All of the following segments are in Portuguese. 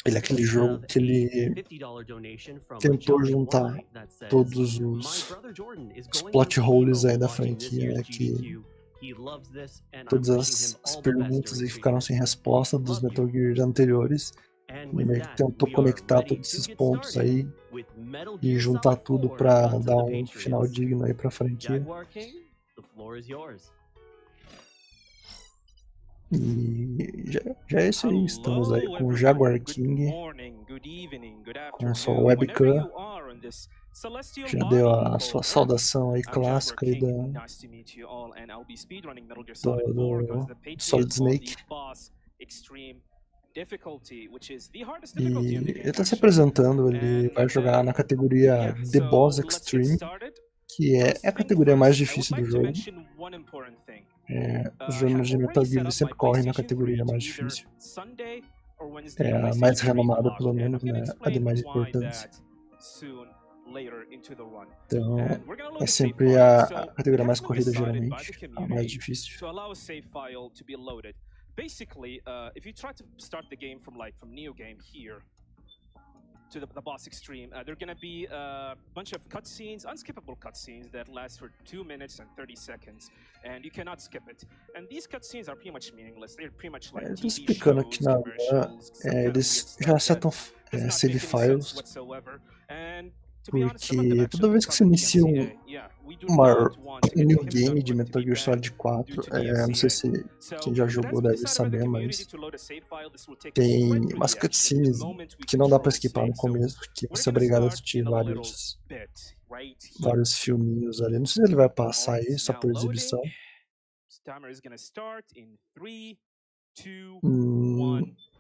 Ele é aquele jogo que ele tentou juntar todos os plot holes aí da franquia, né, que todas as perguntas aí ficaram sem resposta dos Metal Gear anteriores. Ele meio que tentou conectar todos esses pontos aí e juntar tudo pra dar um final digno aí pra franquia. E já é isso aí, estamos aí com o Jaguar King, com sua webcam, já deu a sua saudação aí clássica aí do Solid Snake. E ele tá se apresentando, ele vai jogar na categoria The Boss Extreme, que é a categoria mais difícil do jogo. Os jogos de Metal Gear eles sempre correm na categoria mais difícil. É a mais renomada, pelo menos, né? A de mais importância. Então, é sempre a categoria mais corrida, geralmente, a mais difícil. Basically, if you try to start the game from new game here to the boss extreme, there are gonna be a bunch of cutscenes, unskippable cutscenes that last for 2 minutes and 30 seconds, and you cannot skip it. And these cutscenes are pretty much meaningless. They're pretty much like TV explicando aqui na eles já acertam save files, porque toda vez que você inicia um new game de Metal Gear Solid 4, não sei se quem já jogou deve saber, mas tem umas cutscenes que não dá pra skipar no começo, que você é obrigado a assistir vários filminhos ali. Não sei se ele vai passar aí só por exibição.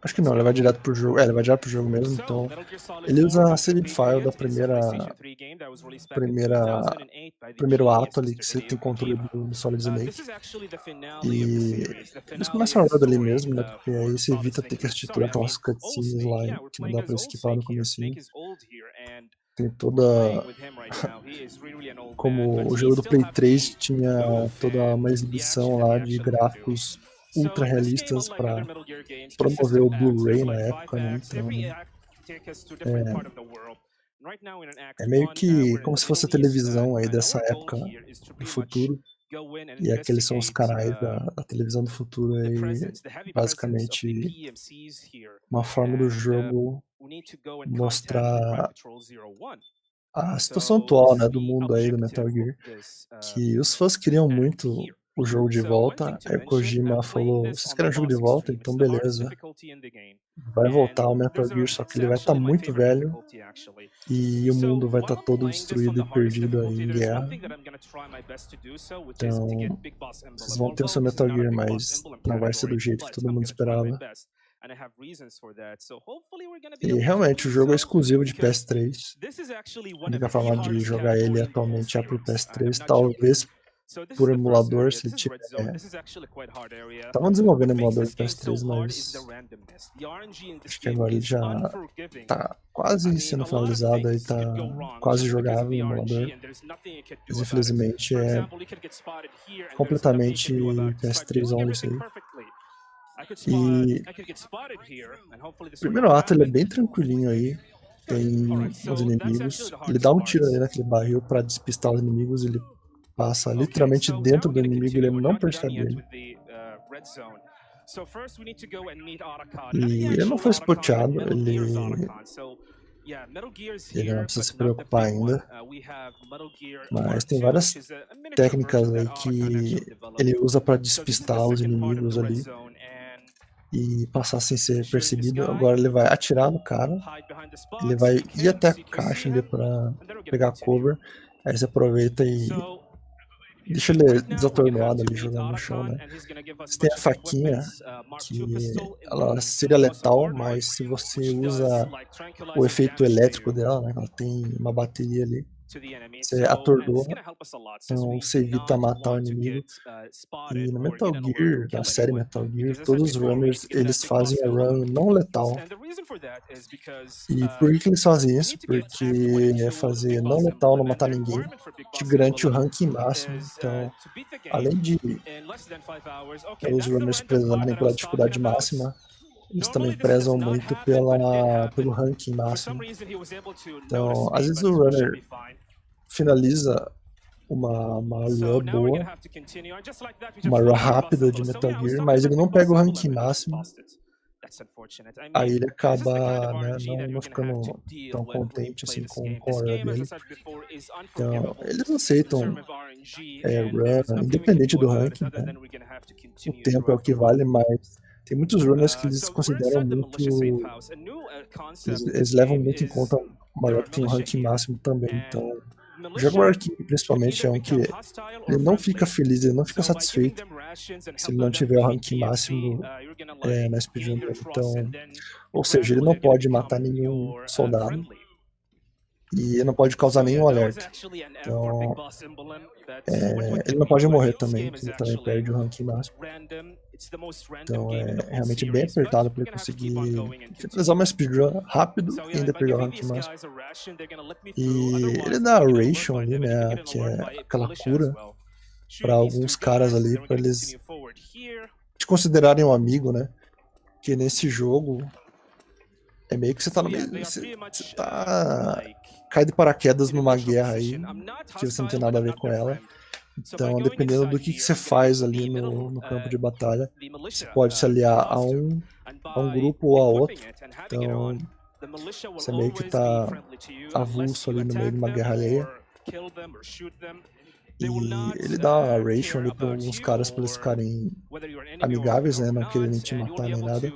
Acho que não, ele vai direto pro jogo. Ele vai direto pro jogo mesmo, então ele usa a save file da primeiro ato ali que você tem controle do Solid Snake. E eles começam a roda ali mesmo, né? Porque aí você evita ter que assistir todas aquelas cutscenes lá que não dá pra skipar no comecinho. Tem toda... Como o jogo do Play 3 tinha toda uma exibição lá de gráficos ultra realistas para promover o Blu-ray na época, né? Então, é meio que como se fosse a televisão aí dessa época do futuro. E aqueles são os canais da televisão do futuro aí, basicamente uma forma do jogo mostrar a situação atual, né, do mundo aí do Metal Gear, que os fãs queriam muito o jogo de volta. Aí o Kojima falou, vocês querem o jogo de volta? Então beleza, vai voltar o Metal Gear, só que ele vai estar muito velho e o mundo vai estar todo destruído e perdido aí em guerra. Então vocês vão ter o seu Metal Gear, mas não vai ser do jeito que todo mundo esperava. E realmente o jogo é exclusivo de PS3. A única forma de jogar ele atualmente é pro PS3, talvez por emulador, se ele tiver. Estavam desenvolvendo emulador de PS3, mas acho que agora ele já tá quase sendo finalizado e tá quase jogável o emulador. Mas infelizmente é completamente PS3 only isso aí. E o primeiro ato ele é bem tranquilinho aí. Tem os inimigos. Ele dá um tiro ali naquele barril pra despistar os inimigos. Ele passa literalmente dentro do inimigo, ele não percebe ele. E ele não foi spoteado, ele não precisa se preocupar ainda. Mas tem várias técnicas aí que ele usa para despistar os inimigos ali e passar sem ser percebido. Agora ele vai atirar no cara, ele vai ir até a caixa ali para pegar cover. Aí você aproveita e deixa ele desatordoado ali jogando no chão, né? Você tem a faquinha, que ela seria letal, mas se você usa o efeito elétrico dela, né? Ela tem uma bateria ali, você atordoa, então você evita matar o inimigo. E no Metal Gear, na série Metal Gear, todos os runners, eles fazem a run não letal. E por que eles fazem isso? Porque fazer não letal, não matar ninguém, te garante o ranking máximo. Então, além de os runners prezarem pela dificuldade máxima, eles também prezam muito pelo ranking máximo. Então, às vezes o runner finaliza uma run boa, uma run rápida de Metal Gear, mas ele não pega o ranking máximo. Aí ele acaba, né, não ficando tão contente assim com a run dele. Então, eles aceitam run, independente do ranking, né? O tempo é o que vale, mas tem muitos runners que eles consideram muito... Eles levam muito em conta uma run que tem um ranking máximo também. Então, o Jaguar King, principalmente, é um que ele não fica feliz, ele não fica satisfeito se ele não tiver o ranking máximo na speedrun dele. Então, ou seja, ele não pode matar nenhum soldado e ele não pode causar nenhum alerta. Então, ele não pode morrer também, que ele também perde o ranking máximo. Então é realmente bem apertado para ele conseguir finalizar uma speedrun rápido e ainda pegar o ranking máximo. E ele dá a ration ali, né, que é aquela cura para alguns caras ali, para eles te considerarem um amigo, né? Porque nesse jogo é meio que você tá no meio, você tá cai de paraquedas numa guerra aí, que você não tem nada a ver com ela. Então, dependendo do que você faz ali no campo de batalha, você pode se aliar a um grupo ou a outro. Então, você meio que tá avulso ali no meio de uma guerra alheia. E ele dá a ration ali para alguns caras para eles ficarem amigáveis, né? Não quererem te matar nem nada.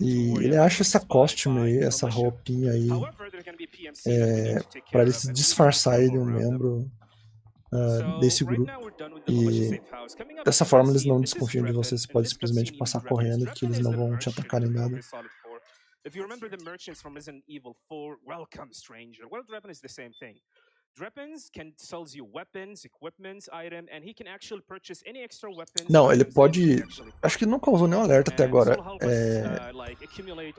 E ele acha essa costume aí, essa roupinha aí, para ele se disfarçar de um membro desse grupo, e dessa forma eles não desconfiam de você, você pode simplesmente passar correndo que eles não vão te atacar nem nada. If you remember the merchants from Resident Evil 4, welcome stranger. Well, Drepan is the same thing. Drepan can sell you weapons, equipments, item, and he can actually purchase any extra weapons. Não, ele pode... Acho que não causou nenhum alerta até agora.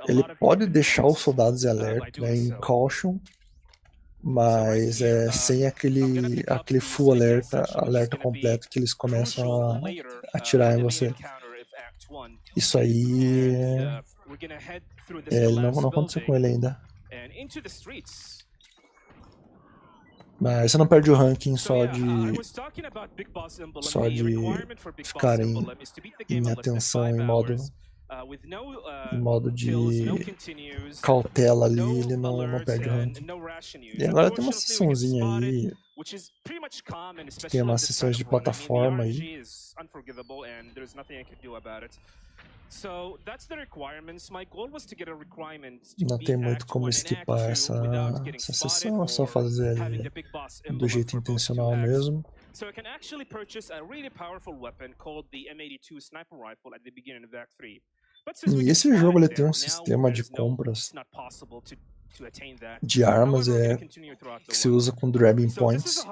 Ele pode deixar os soldados em alerta, né, em caution, mas sem aquele full alerta completo que eles começam a atirar em você. Isso aí não aconteceu com ele ainda. Mas você não perde o ranking só de ficarem em atenção em modo de cautela ali, ele não perde o ranking. E agora tem uma sessãozinha aí, tem umas sessões de plataforma aí. Não tem muito como esquipar essa sessão, é só fazer ali do jeito intencional mesmo. So I can actually purchase a really powerful weapon called the M82 sniper rifle at the beginning of Act 3. E esse jogo ele tem um sistema de compras de armas que se usa com grabbing points.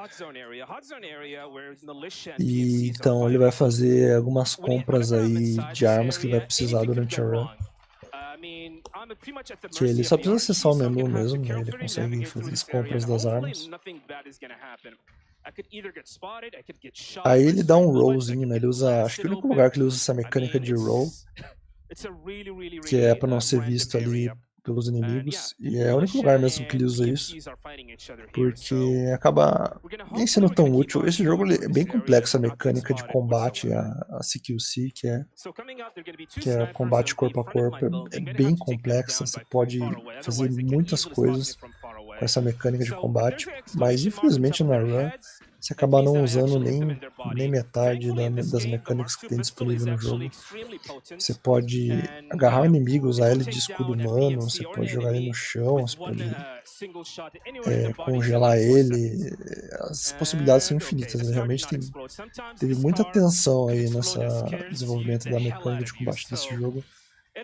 E então ele vai fazer algumas compras aí de armas que ele vai precisar durante a run. Que ele só precisa acessar o menu mesmo, né? Ele consegue fazer as compras das armas. Aí ele dá um rollzinho, né? Ele usa, acho que o único lugar que ele usa essa mecânica de roll, que é para não ser visto ali pelos inimigos, e é o único lugar mesmo que ele usa isso, porque acaba nem sendo tão útil. Esse jogo é bem complexo, a mecânica de combate, a CQC, que é combate corpo a corpo, é bem complexa, você pode fazer muitas coisas com essa mecânica de combate, mas infelizmente na run você acaba não usando nem metade das mecânicas que tem disponível no jogo. Você pode agarrar o inimigo, usar ele de escudo humano, você pode jogar ele no chão, você pode congelar ele. As possibilidades são infinitas, né? Realmente teve muita atenção aí nesse desenvolvimento da mecânica de combate desse jogo.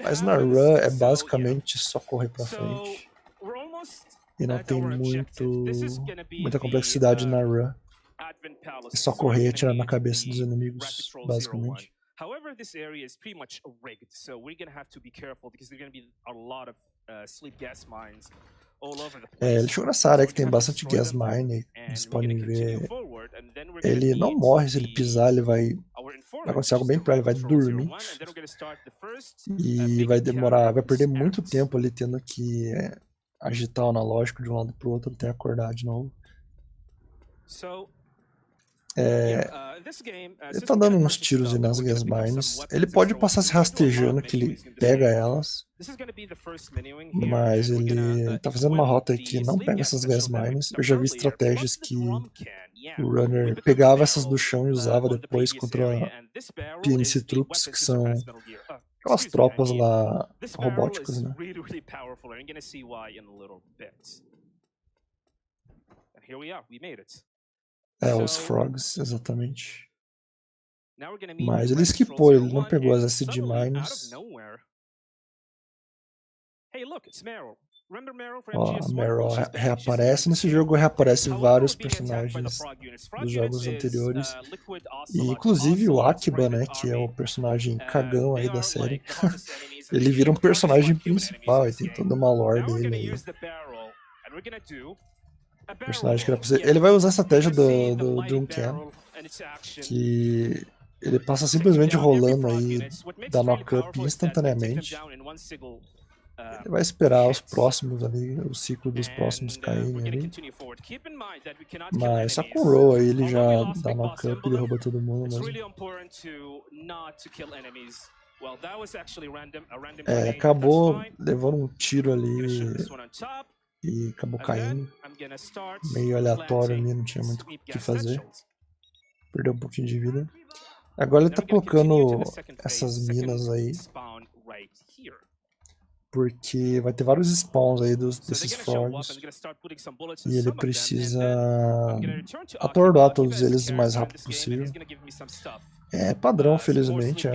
Mas na run é basicamente só correr pra frente. E não tem muita complexidade na run. É só correr e atirar na cabeça dos inimigos, basicamente. However, this area is pretty much rigged, so we're gonna have to be careful because there's gonna be a lot of sleep gas mines all over the place. Ele chegou nessa área que tem bastante gas mine, vocês podem ver. Ele não morre se ele pisar, ele vai acontecer algo bem pra ele, vai dormir. E vai demorar, vai perder muito tempo ali tendo que agitar o analógico de um lado pro outro até acordar de novo. Ele tá dando uns tiros aí nas gas mines. Ele pode passar se rastejando que ele pega elas. Mas ele tá fazendo uma rota aí que não pega essas gas mines. Eu já vi estratégias que o runner pegava essas do chão e usava depois contra PNC Troops, que são aquelas tropas lá robóticas, né? Os Frogs, exatamente. Mas ele esquipou, ele não pegou as SD Mines. Ó, a Meryl reaparece. Nesse jogo reaparece vários personagens dos jogos anteriores. E inclusive o Akiba, né, que é o personagem cagão aí da série. Ele vira um personagem principal e tem toda uma lore dele aí. Personagem que ele vai usar a estratégia do Duncan, que ele passa simplesmente rolando aí da knock-up instantaneamente. Ele vai esperar os próximos ali, o ciclo dos próximos caírem ali. Mas só com o roll aí ele já dá knock-up e derruba todo mundo mesmo. Acabou levando um tiro ali e acabou caindo. Meio aleatório ali, não tinha muito o que fazer. Perdeu um pouquinho de vida. Agora ele tá colocando essas minas aí, porque vai ter vários spawns aí desses frogs. E ele precisa atordoar todos eles o mais rápido possível. É padrão, felizmente,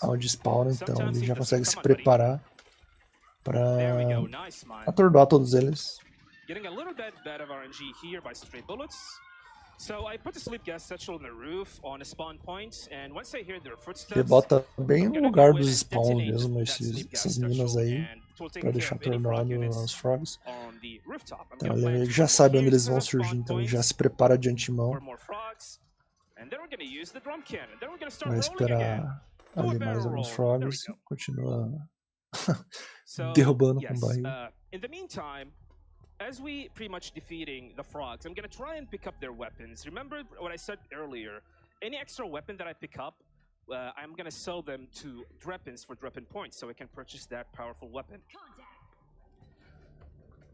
onde spawna, então ele já consegue se preparar para atordoar todos eles. Ele bota bem no lugar dos spawns mesmo, essas minas aí, para deixar atordoado os frogs. Então ele já sabe onde eles vão surgir, então ele já se prepara de antemão. Vai esperar ali mais alguns frogs, continua derrubando com o barril. As we pretty much defeating the frogs, I'm gonna try and pick up their weapons. Remember what I said earlier? Any extra weapon that I pick up, I'm gonna sell them to Dreppins for Dreppin points, so I can purchase that powerful weapon.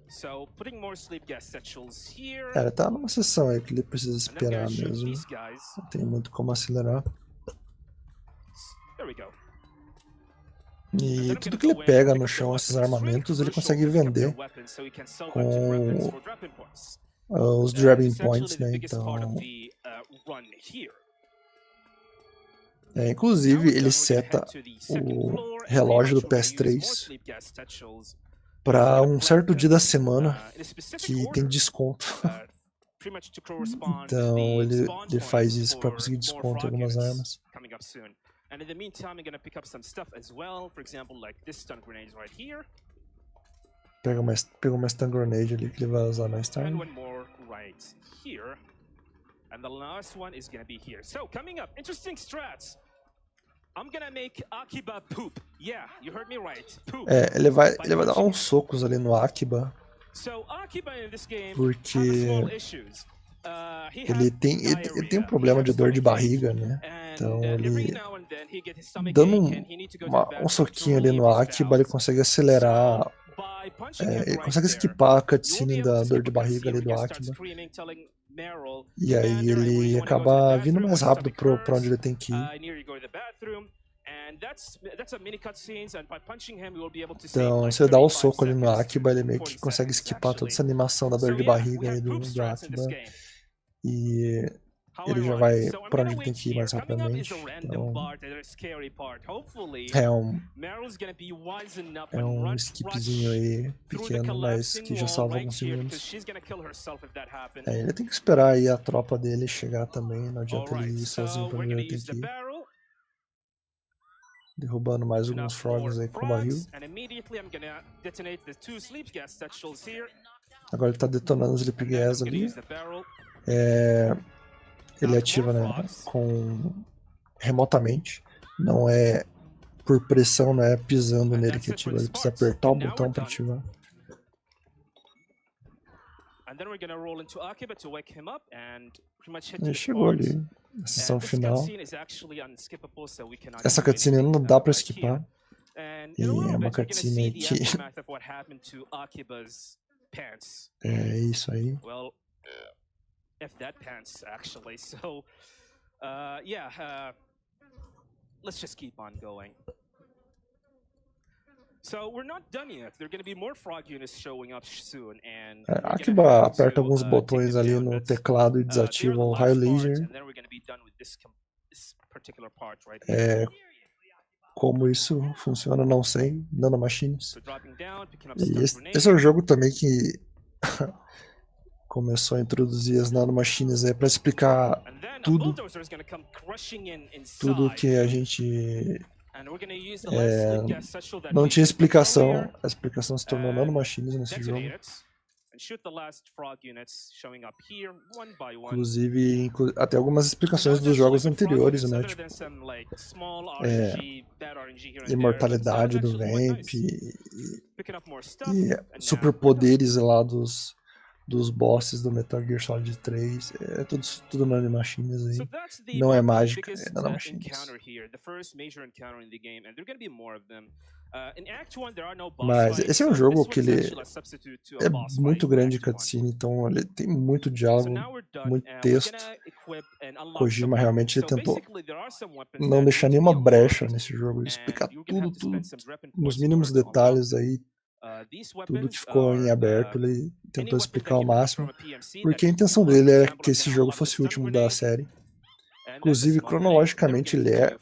So putting more sleep gas satchels here. Ele tá numa sessão aí que ele precisa esperar mesmo. Não tem muito como acelerar. There we go. E tudo que ele pega no chão, esses armamentos, ele consegue vender com os Drabbing Points, né? Então, inclusive, ele seta o relógio do PS3 para um certo dia da semana que tem desconto. Então, ele faz isso para conseguir desconto em algumas armas. And in the meantime, I'm gonna pick up some stuff as well. For example, like this stun grenade right here. Pegou uma stun grenade ali que ele vai usar mais tarde. And one more right here. And the last one is gonna be here. So coming up, interesting strats. I'm gonna make Akiba poop. Yeah, you heard me right. Poop. Ele vai dar uns socos ali no Akiba. So Akiba in this game porque has small issues. Ele tem um problema de dor de barriga, né? Então ele dando um soquinho ali no Akiba, ele consegue acelerar, ele consegue esquipar a cutscene da dor de barriga ali do Akiba. E aí ele acaba vindo mais rápido pra onde ele tem que ir. Então, se ele dá o soco ali no Akiba, ele meio que consegue esquipar toda essa animação da dor de barriga aí do Akiba. E ele já vai pra onde ele tem que ir mais rapidamente. Então, é um skipzinho aí pequeno, mas que já salva alguns segundos. Ele tem que esperar aí a tropa dele chegar também, não adianta ele ir sozinho pra onde ele tem que ir. derrubando mais alguns frogs aí com o barril. Agora ele tá detonando os sleep gas ali. Ele ativa, né, remotamente. Não é por pressão, não é pisando nele que ativa. Ele precisa apertar o botão para ativar. Ele chegou ali, na sessão final. Essa cutscene não dá pra skipar. E é uma cutscene que... é isso aí. Let's just keep on going. So we're not done yet. There are going to be more frog units showing up soon, and Akiba aperta alguns botões ali no teclado e desativa o raio laser. Como isso funciona, não sei. Nanomachines. E esse é um jogo também que começou a introduzir as nanomachines aí para explicar tudo que a gente não tinha explicação. A explicação se tornou nanomachines nesse jogo. Inclusive, até algumas explicações dos jogos anteriores, né? Tipo, imortalidade do Vamp e superpoderes lá dos bosses do Metal Gear Solid 3. É tudo nanomachines aí. Não é mágica, é nanomachines. Mas esse é um jogo que ele é muito grande de cutscene, então ele tem muito diálogo, muito texto. Kojima realmente ele tentou não deixar nenhuma brecha nesse jogo, explicar tudo, nos mínimos detalhes aí. Tudo que ficou em aberto, ele tentou explicar ao máximo, porque a intenção dele era que esse jogo fosse o último da série. Inclusive, cronologicamente, ele é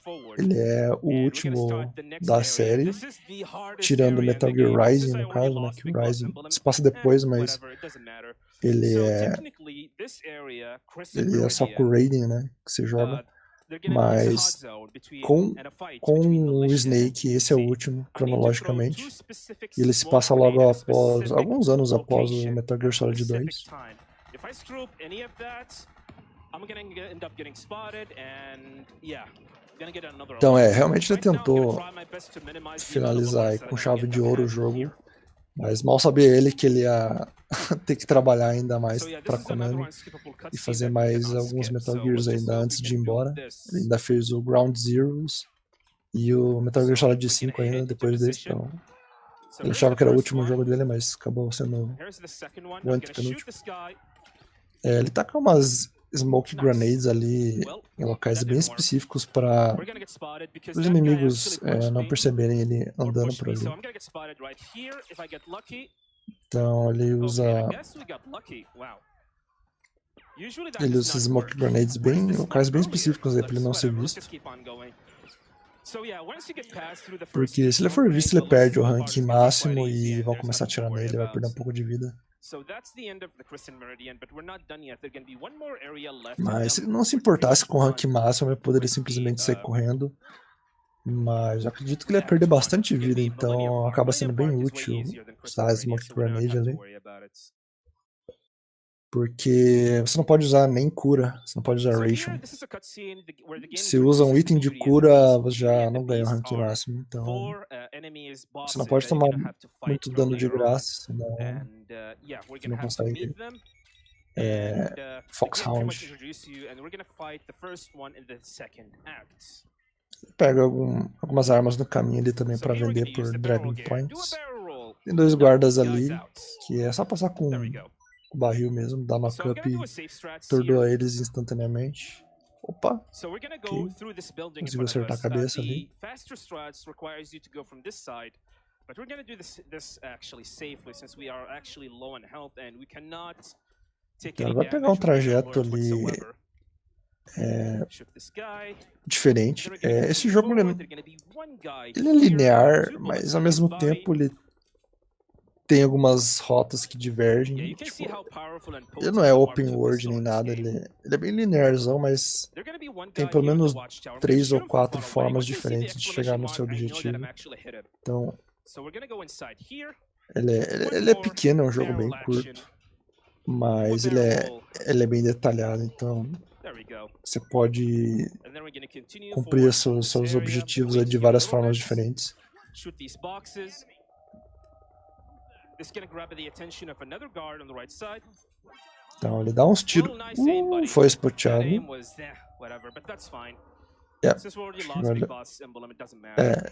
o último da série, tirando Metal Gear Rising, no caso, né, que o Rising se passa depois, mas ele é só com o Raiden, né, que você joga. Mas com o Snake, esse é o último, cronologicamente. E ele se passa logo após, alguns anos após o Metal Gear Solid 2. Então realmente ele tentou finalizar aí com chave de ouro o jogo. Mas mal sabia ele que ele ia ter que trabalhar ainda mais pra Konami e fazer mais alguns Metal Gears ainda antes de ir embora. Ele ainda fez o Ground Zeroes e o Metal Gear Solid 5 ainda depois desse. Então, ele achava que era o último jogo dele, mas acabou sendo o antepenúltimo. Ele tá com umas smoke grenades ali em locais bem específicos para os inimigos não perceberem ele andando por ali. Então ele usa smoke grenades em locais bem específicos aí para ele não ser visto. Porque se ele for visto, ele perde o rank máximo e vão começar a atirar nele, vai perder um pouco de vida. Mas se ele não se importasse com o rank máximo, ele poderia simplesmente sair correndo. Mas eu acredito que ele ia perder bastante vida, então acaba sendo bem útil usar a Smoke Grenade ali. Porque você não pode usar nem cura, você não pode usar Ration. Se usa um item de cura, você já não ganha o rank máximo, então você não pode tomar muito dano de graça, senão você não consegue Foxhound. Pega algumas armas no caminho ali também para vender por Dragon Points. Tem 2 guardas ali, que é só passar com o barril mesmo, dar uma cup e atordoar eles instantaneamente. Opa! Okay. Conseguiu acertar a cabeça ali. Então vai pegar um trajeto ali diferente. Esse jogo ele é linear, mas ao mesmo tempo ele tem algumas rotas que divergem. Tipo, ele não é open world nem nada, ele é bem linearzão, mas tem pelo menos 3 ou 4 formas diferentes de chegar no seu objetivo. Então, ele é pequeno, é um jogo bem curto, mas ele é bem detalhado, então você pode cumprir seus objetivos de várias formas diferentes. Então ele dá uns tiros. Foi spoteado.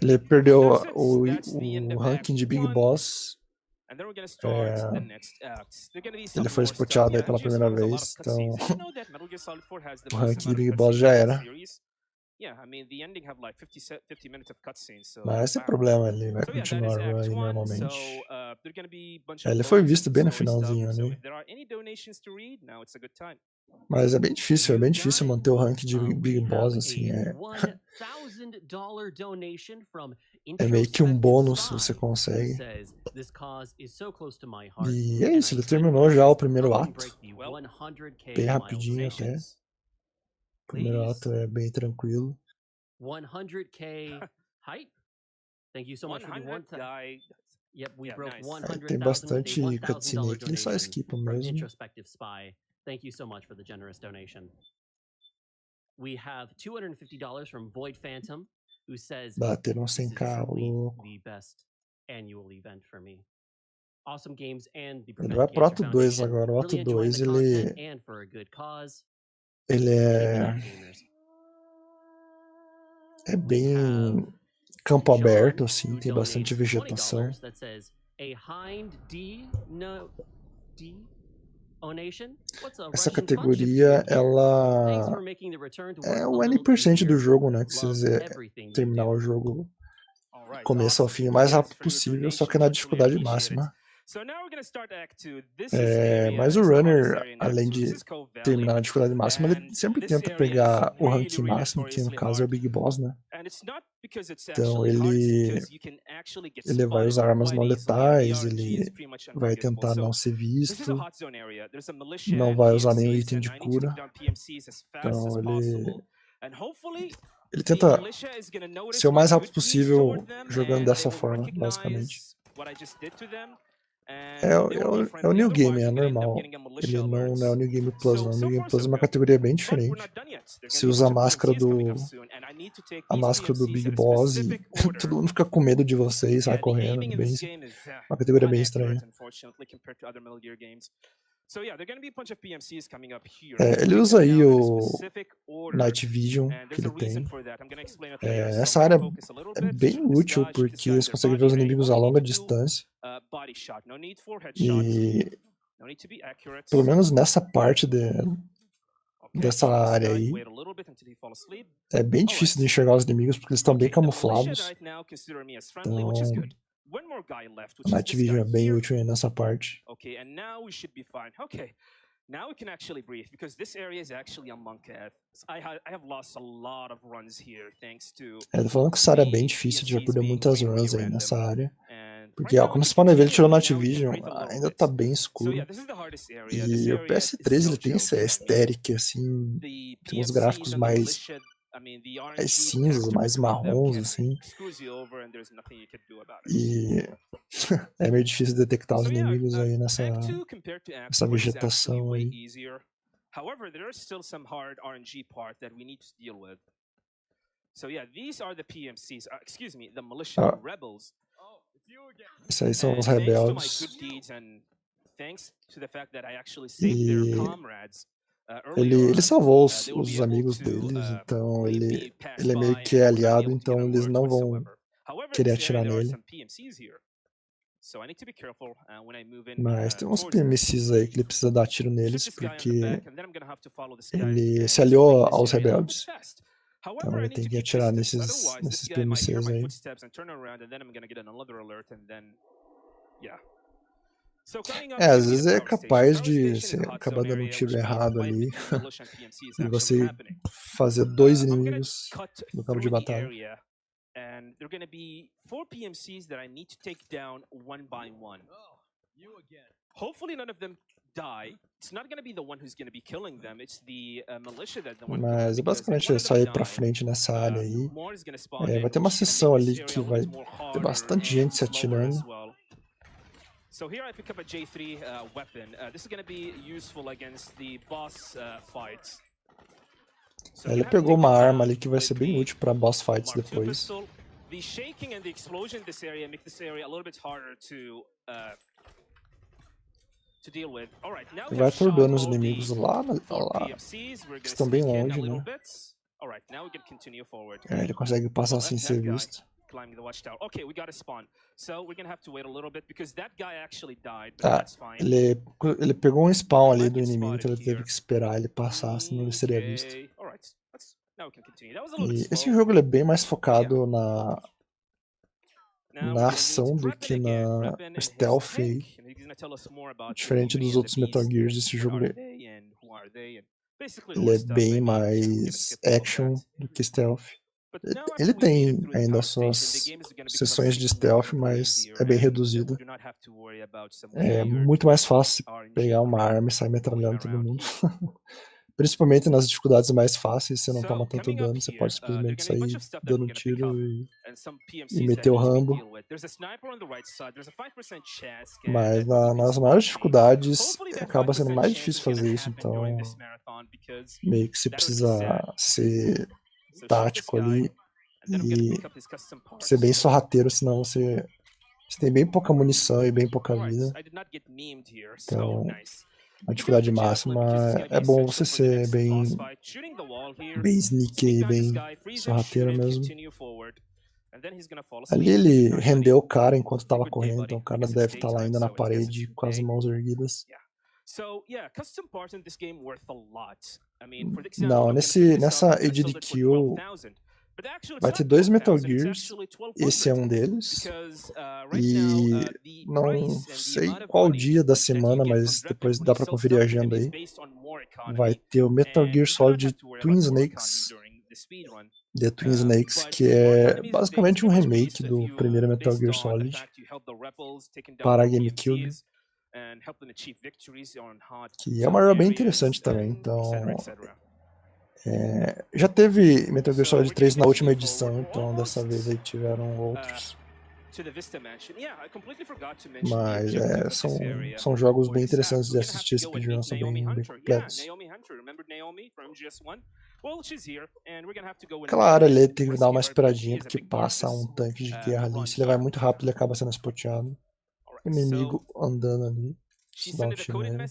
Ele perdeu o ranking de Big Boss. Ele foi spoteado aí pela primeira vez, então o ranking de Big Boss já era. Mas sem problema, ele vai continuar aí normalmente. Ele foi visto bem no finalzinho ali. Mas é bem difícil manter o ranking de Big Boss, assim, é meio que um bônus se você consegue. E é isso, ele terminou já o primeiro ato, bem rapidinho até. O primeiro ato é bem tranquilo. 100k height. Thank you so much for the 100. Yep, we broke 100,000. Tem bastante cutscene aqui, ele só esquipa mesmo. Introspective Spy. Thank you so much for the generous donation. We have $250 from Void Phantom, who says, bateram 100k, the best annual event for me. Awesome games and the ele vai pro ato 2 agora. O ato 2 ele é bem campo aberto, assim, tem bastante vegetação. Essa categoria, ela é o N% do jogo, né? Que se você terminar o jogo começo ao fim o mais rápido possível, só que na dificuldade máxima. Mas o runner, além de terminar na dificuldade máxima, ele sempre tenta pegar o ranking máximo, que no caso é o Big Boss, né? Então ele vai usar armas não letais, ele vai tentar não ser visto, não vai usar nenhum item de cura. Então ele tenta ser o mais rápido possível jogando dessa forma, basicamente. É o New Game, é normal. Ele não é o New Game Plus, não. O New Game Plus é uma categoria bem diferente. Você usa a máscara do Big Boss e todo mundo fica com medo de você e sai correndo. Uma categoria bem estranha. Ele usa aí o Night Vision que ele tem. Essa área é bem útil porque você consegue ver os inimigos a longa distância. E pelo menos nessa parte dessa área aí é bem difícil de enxergar os inimigos porque eles estão bem camuflados. Então a Night Vision é bem útil aí nessa parte. Now we can actually breathe because this area is actually a monkey. I have lost a lot of runs here thanks to. Ele falando que essa área é bem difícil, já perdeu muitas runs aí nessa área. Porque, como vocês podem ver, ele tirou Night Vision, ainda tá bem escuro. E o PS3 ele tem essa aesthetic, assim, tem uns gráficos mais cinzas, mais marrons, assim. E é meio difícil detectar os inimigos aí nessa vegetação aí. However, there is still some hard RNG part that we need to deal with. So yeah, these are the PMCs. Excuse me, the militia rebels. Esses aí são os rebeldes. E ele salvou os amigos deles, então ele é meio que aliado, então eles não vão querer atirar nele. Mas tem uns PMCs aí que ele precisa dar tiro neles, porque ele se aliou aos rebeldes. Então ele tem que atirar nesses PMCs aí. Às vezes é capaz de você acabar dando um tiro errado ali e você fazer 2 inimigos no campo de batalha. Hopefully none of them die. It's not going to be the one who's going to be killing them. It's the militia that the one. Mas é basicamente só ir pra frente nessa área aí. Vai ter uma sessão ali que vai ter bastante gente se atirando. So here I pick up a J3 weapon. This is going to be useful against the boss fights. Ele pegou uma arma ali que vai ser bem útil para boss fights depois. The shaking and the explosion in this area make this area a little bit harder to deal with. All right, now vai atordoando os inimigos lá, que estão bem longe, né? All right, now we can continue forward. Ele consegue passar sem ser visto. Climbing the watchtower. Okay, we got a spawn. So we're gonna have to wait a little bit because that guy actually died, but that's fine. Ele pegou um spawn ali do inimigo, então ele teve que esperar ele passar, senão ele seria visto. E esse jogo ele é bem mais focado na ação do que na stealth aí. Diferente dos outros Metal Gears, esse jogo ele é bem mais action do que stealth. Ele tem ainda suas sessões de stealth, mas é bem reduzido. É muito mais fácil pegar uma arma e sair metralhando todo mundo. Principalmente nas dificuldades mais fáceis, você não toma tanto dano, você pode simplesmente sair dando tiro e meter o Rambo. Mas nas maiores dificuldades acaba sendo mais difícil fazer isso, então meio que você precisa ser tático ali e ser bem sorrateiro, senão você tem bem pouca munição e bem pouca vida. Então a dificuldade máxima é bom você ser bem sneaky, bem sorrateiro mesmo. Ali ele rendeu o cara enquanto estava correndo, então o cara deve estar lá ainda na parede com as mãos erguidas. Não, nessa AGDQ vai ter 2 Metal Gears, esse é um deles, e não sei qual dia da semana, mas depois dá pra conferir a agenda aí. Vai ter o Metal Gear Solid Twin Snakes, The Twin Snakes, que é basicamente um remake do primeiro Metal Gear Solid para a GameCube, que é uma arma bem interessante também, então... já teve Metal Gear Solid 3 na última edição, então dessa vez aí tiveram outros. Mas são jogos bem interessantes de assistir, speedruns são bem completos. Aquela área ali tem que dar uma esperadinha, porque passa um tanque de guerra ali. Se ele vai muito rápido, ele acaba sendo spoteado. O inimigo andando ali. Dá um tiro nele.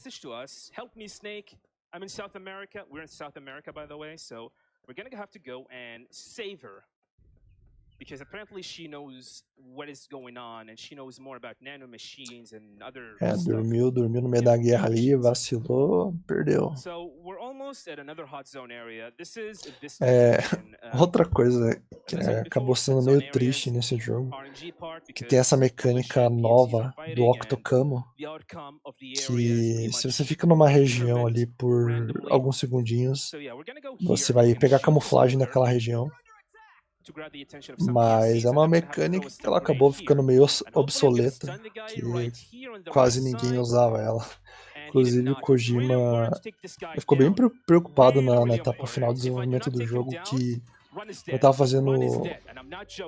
I'm in South America. We're in South America, by the way. So we're gonna have to go and save her because apparently she knows what is going on and she knows more about nanomachines and other dormiu no meio da guerra ali, vacilou, perdeu. So we're almost at another hot zone area. This is outra coisa que acabou sendo meio triste nesse jogo, que tem essa mecânica nova do Octocamo, que se você fica numa região ali por alguns segundinhos, você vai pegar camuflagem naquela região. Mas é uma mecânica que ela acabou ficando meio obsoleta, que quase ninguém usava ela. Inclusive o Kojima ficou bem preocupado na etapa final do desenvolvimento do jogo, que eu tava fazendo,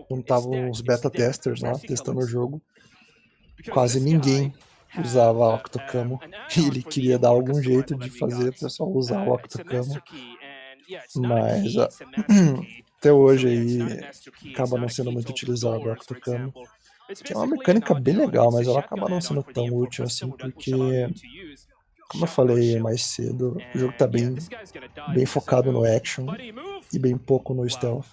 quando estavam os beta testers lá testando o jogo, quase ninguém usava a Octocamo, e ele queria dar algum jeito de fazer o pessoal usar o Octocamo, mas até hoje aí acaba não sendo muito utilizado a Octocamo, que é uma mecânica bem legal, mas ela acaba não sendo tão útil assim, porque, como eu falei mais cedo, o jogo tá bem focado no action e bem pouco no stealth.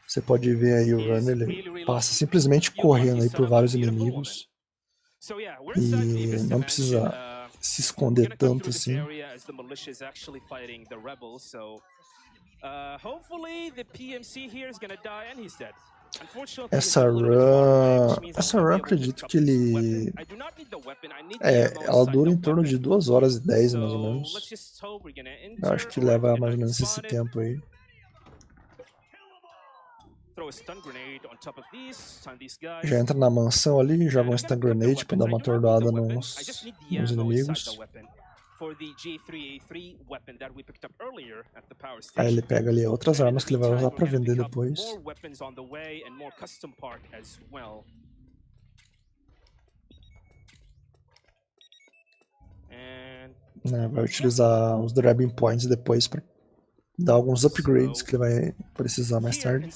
Você pode ver aí o run, ele passa simplesmente correndo aí por vários inimigos e não precisa se esconder tanto assim. Essa run acredito que ela dura em torno de 2 horas e 10 mais ou menos. Eu acho que leva mais ou menos esse tempo aí. Já entra na mansão ali, joga um stun grenade pra dar uma atordoada nos inimigos. Aí ele pega ali outras armas que ele vai usar pra vender depois. Vai utilizar os Grabbing Points depois pra dar alguns upgrades que ele vai precisar mais tarde.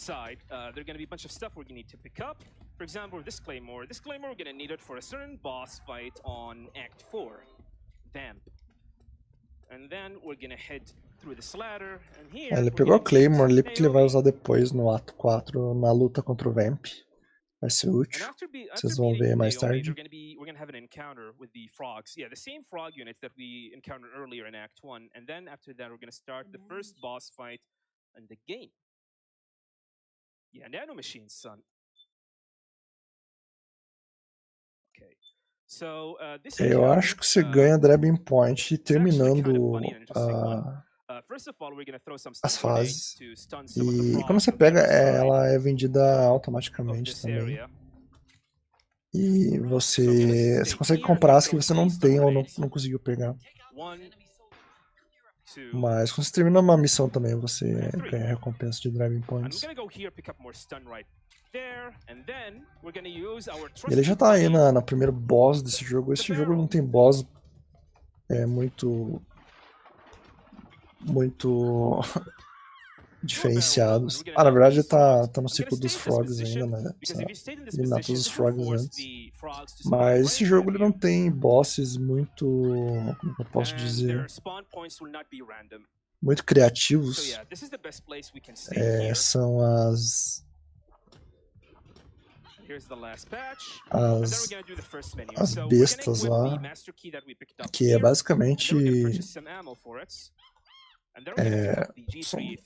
For example, this Claymore we're gonna need it for a certain boss fight on Act 4, Vamp. And then we're gonna head through this ladder, and here ele pegou a Claymore ali porque ele vai usar depois no ato 4 na luta contra o Vamp. Vai ser útil. Vocês vão ver mais tarde. We're gonna have an encounter with the frogs. Yeah, the same frog units that we encountered earlier in Act 1, and then after that we're gonna start the first boss fight in the game. Yeah, nano machines, son. Eu acho que você ganha Grabbing Point terminando as fases. E quando você pega, ela é vendida automaticamente também. E você consegue comprar as que você não tem ou não conseguiu pegar. Mas quando você termina uma missão também, você ganha recompensa de Grabbing Points. E ele já tá aí na primeiro boss desse jogo. Esse jogo não tem boss muito diferenciados. Na verdade tá no ciclo dos frogs ainda, né? Precisa eliminar todos os frogs antes. Mas esse jogo ele não tem bosses muito, como eu posso dizer, muito criativos. São as bestas lá, que é basicamente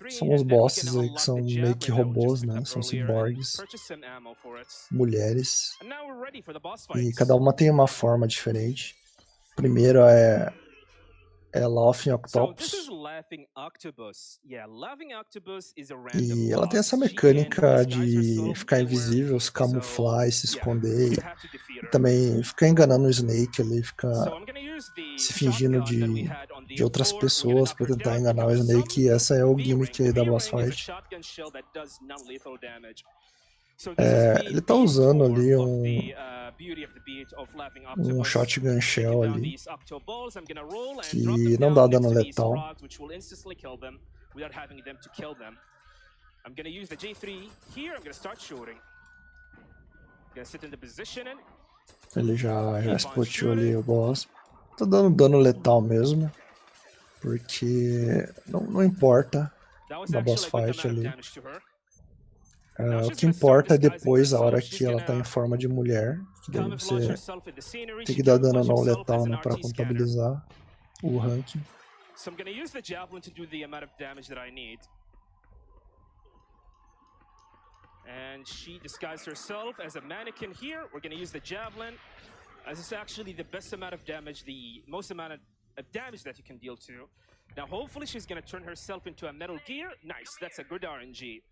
são os bosses aí que são meio que robôs, né? São cyborgs, mulheres, e cada uma tem uma forma diferente. Primeiro é Laughing Octopus. E ela tem essa mecânica de ficar invisível, se camuflar e se esconder. E também ficar enganando o Snake ali, ficar se fingindo de outras pessoas pra tentar enganar o Snake. E essa é o gimmick aí da boss fight. Ele tá usando ali um shotgun shell ali, que não dá dano letal. Ele já explodiu ali o boss. Tá dando dano letal mesmo, porque não importa na boss fight ali. O que importa é depois, a hora que ela tá em forma de mulher, que daí você tem que dar dano não letal, né, pra contabilizar o ranking. And she disguised herself as a mannequin here. We're gonna use the javelin, as it's actually the best amount of damage, the most amount of damage that you can deal to. Now hopefully she's gonna turn herself into a Metal Gear. Nice, that's a good RNG.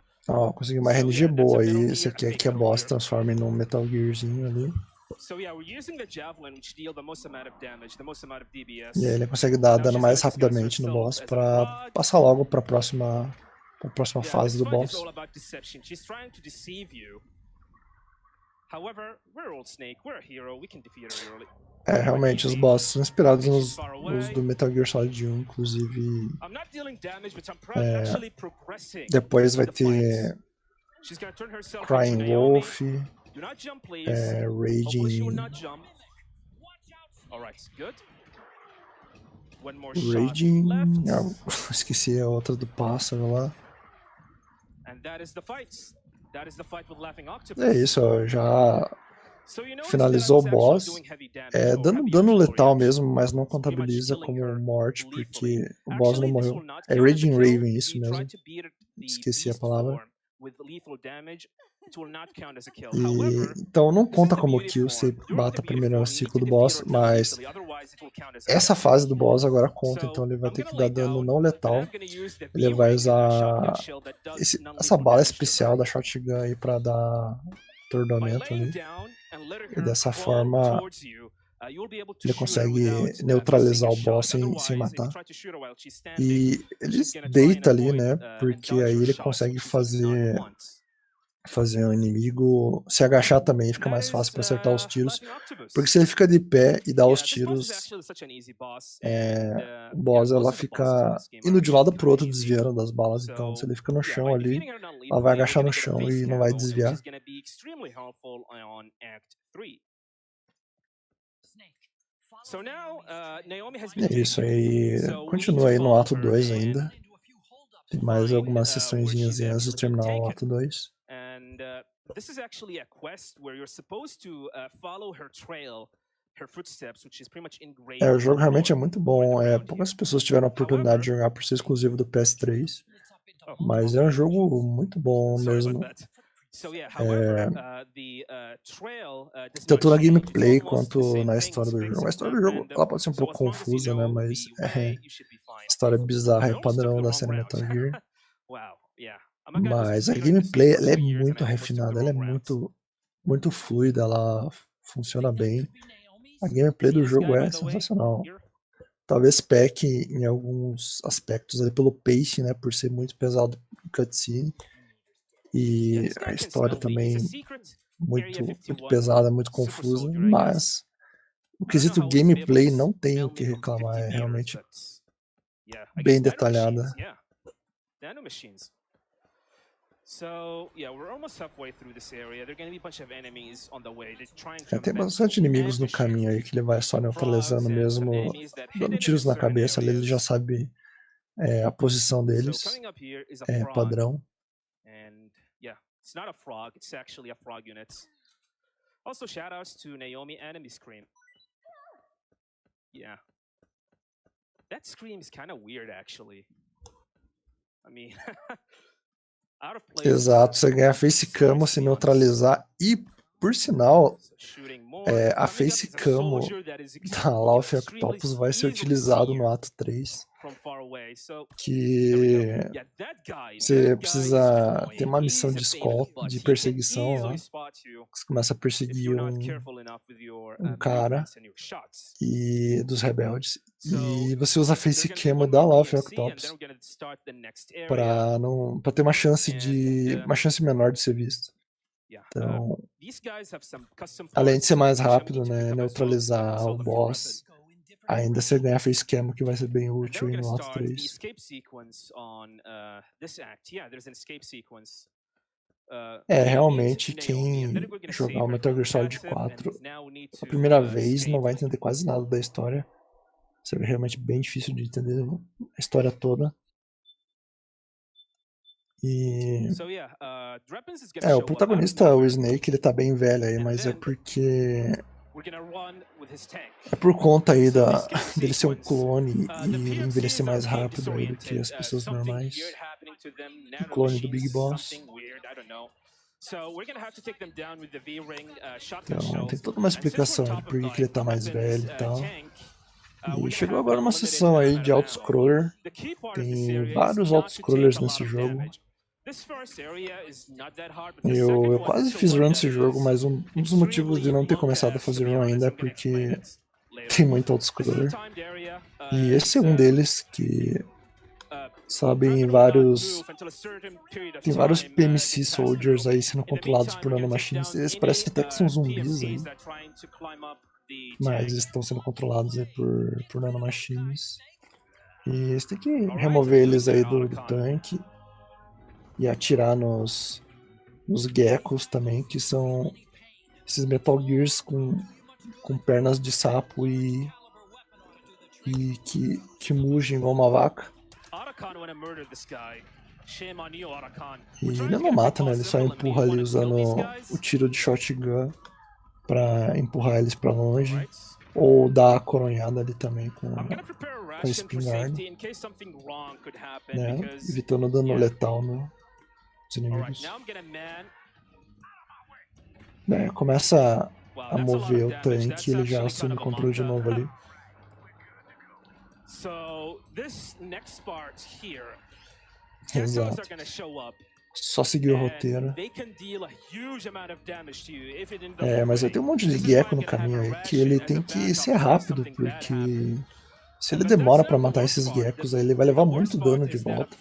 Consegui uma RNG boa aí. Esse aqui é que a boss transforma em um Metal Gearzinho ali. E aí ele consegue dar dano mais rapidamente no boss pra passar logo pra próxima fase do boss. Realmente, os bosses são inspirados nos do Metal Gear Solid 1, inclusive. Depois vai ter Crying Wolf, Raging. Esqueci a outra do pássaro lá. É isso, ó, já finalizou o boss. Dano letal mesmo, mas não contabiliza como morte, porque o boss não morreu. É Raging Raven, isso mesmo. Esqueci a palavra. Então não conta como kill, você bata primeiro o ciclo do boss, mas essa fase do boss agora conta, então ele vai ter que dar dano não letal. Ele vai usar essa bala especial da shotgun aí pra dar atordoamento ali. E dessa forma ele consegue neutralizar o boss sem matar. E ele deita ali, né? Porque aí ele consegue fazer o inimigo se agachar também, fica mais fácil para acertar os tiros. Porque se ele fica de pé e dá os tiros, o boss ela fica indo de um lado pro outro desviando das balas. Então se ele fica no chão ali, ela vai agachar no chão e não vai desviar. É isso aí, continua aí no ato 2 ainda. Tem mais algumas sessõezinhas antes de terminar o ato 2. This is actually a quest where you're supposed to follow her trail, her footsteps, which is pretty much engraved. O jogo realmente é muito bom. Poucas pessoas tiveram a oportunidade de jogar por ser exclusivo do PS3, mas é um jogo muito bom mesmo. Tanto na gameplay quanto na história do jogo. A história do jogo ela pode ser um pouco confusa, né? Mas história bizarra, é padrão da série Metal Gear. Mas a gameplay ela é muito refinada, ela é muito fluida, ela funciona bem. A gameplay do jogo é sensacional. Talvez peque em alguns aspectos ali pelo pacing, né? Por ser muito pesado o cutscene. E a história também muito pesada, muito confusa. Mas no quesito gameplay não tem o que reclamar, é realmente bem detalhada. Tem bastante inimigos no caminho aí que ele vai só neutralizando mesmo, dando tiros na cabeça ali, ele já sabe a posição deles, padrão. It's not a frog, it's actually a frog unit. Also, shoutouts to Naomi Enemy Scream. Yeah. That scream is kind of weird, actually. I mean, out of place. Exato, você ganha facecam se neutralizar e, por sinal, a facecam da Lauf Octopus vai ser utilizado no ato 3. Que você precisa ter uma missão de escolta, de perseguição lá. Você começa a perseguir um cara dos rebeldes. E você usa a facecam da Lauf Octopus pra ter uma chance menor de ser visto. Então, além de ser mais rápido, né, neutralizar o boss, ainda você ganha a facecam, que vai ser bem útil aí no ato 3. Realmente quem jogar o Metal Gear Solid 4 a primeira vez não vai entender quase nada da história. Isso é realmente bem difícil de entender a história toda. E o protagonista, o Snake, ele tá bem velho aí, mas é porque por conta aí dele ser um clone e envelhecer mais rápido aí do que as pessoas normais. O clone do Big Boss. Então tem toda uma explicação de por que ele tá mais velho e tal. E chegou agora uma sessão aí de auto-scroller. Tem vários auto-scrollers nesse jogo. Eu quase fiz run nesse jogo, mas um dos motivos de não ter começado a fazer run ainda é porque tem muito auto-scroller. E esse é um deles que sabem tem vários PMC Soldiers aí sendo controlados por nanomachines. Eles parecem até que são zumbis aí, mas estão sendo controlados aí por nanomachines. E você tem que remover eles aí do tanque e atirar nos geckos também, que são esses Metal Gears com pernas de sapo e que mugem igual uma vaca. E ele não mata, né? Ele só empurra ali usando o tiro de shotgun pra empurrar eles pra longe. Ou dar a coronhada ali também com a espingarda, né? Evitando dano letal nos inimigos. Começa a mover o tanque, ele já assume o controle de novo ali. Exato. Só seguir o roteiro. Mas tem um monte de gecko no caminho aí que ele tem que ser rápido, porque se ele demora pra matar esses geckos aí, ele vai levar muito dano de volta.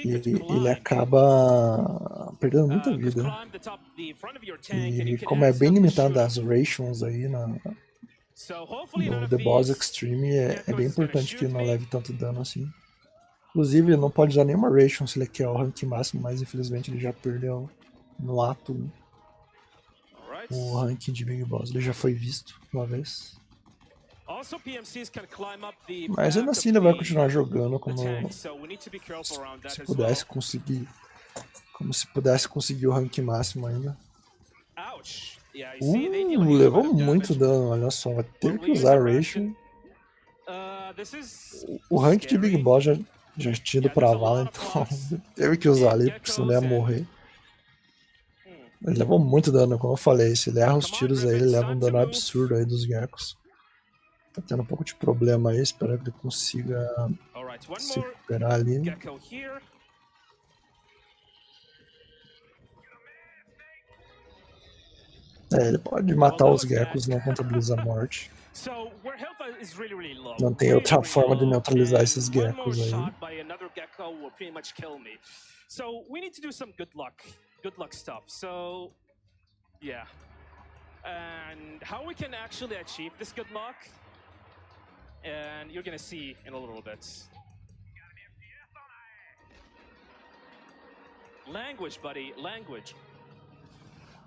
E ele acaba perdendo muita vida. E como é bem limitada as rations aí no The Boss Extreme, é bem importante que ele não leve tanto dano assim. Inclusive, ele não pode usar nenhuma ration se ele quer o rank máximo, mas infelizmente ele já perdeu no ato 1 o rank de Big Boss. Ele já foi visto uma vez. Mas ainda assim ele vai continuar jogando como se pudesse conseguir. Como se pudesse conseguir o rank máximo ainda. Levou muito dano, olha só. Vai ter que usar ration. O rank de Big Boss já tinha ido pra vala, então teve que usar ali, porque senão ele ia morrer. Ele levou muito dano, como eu falei. Se ele erra os tiros aí, ele leva um dano absurdo aí dos geckos. Tá tendo um pouco de problema aí, espero que ele consiga se recuperar ali. Ele pode matar os geckos, não contabiliza a morte. Não tem outra forma de neutralizar esses geckos aí. And how we can actually achieve this good luck, and you're gonna see in a little bit. Language, buddy, language.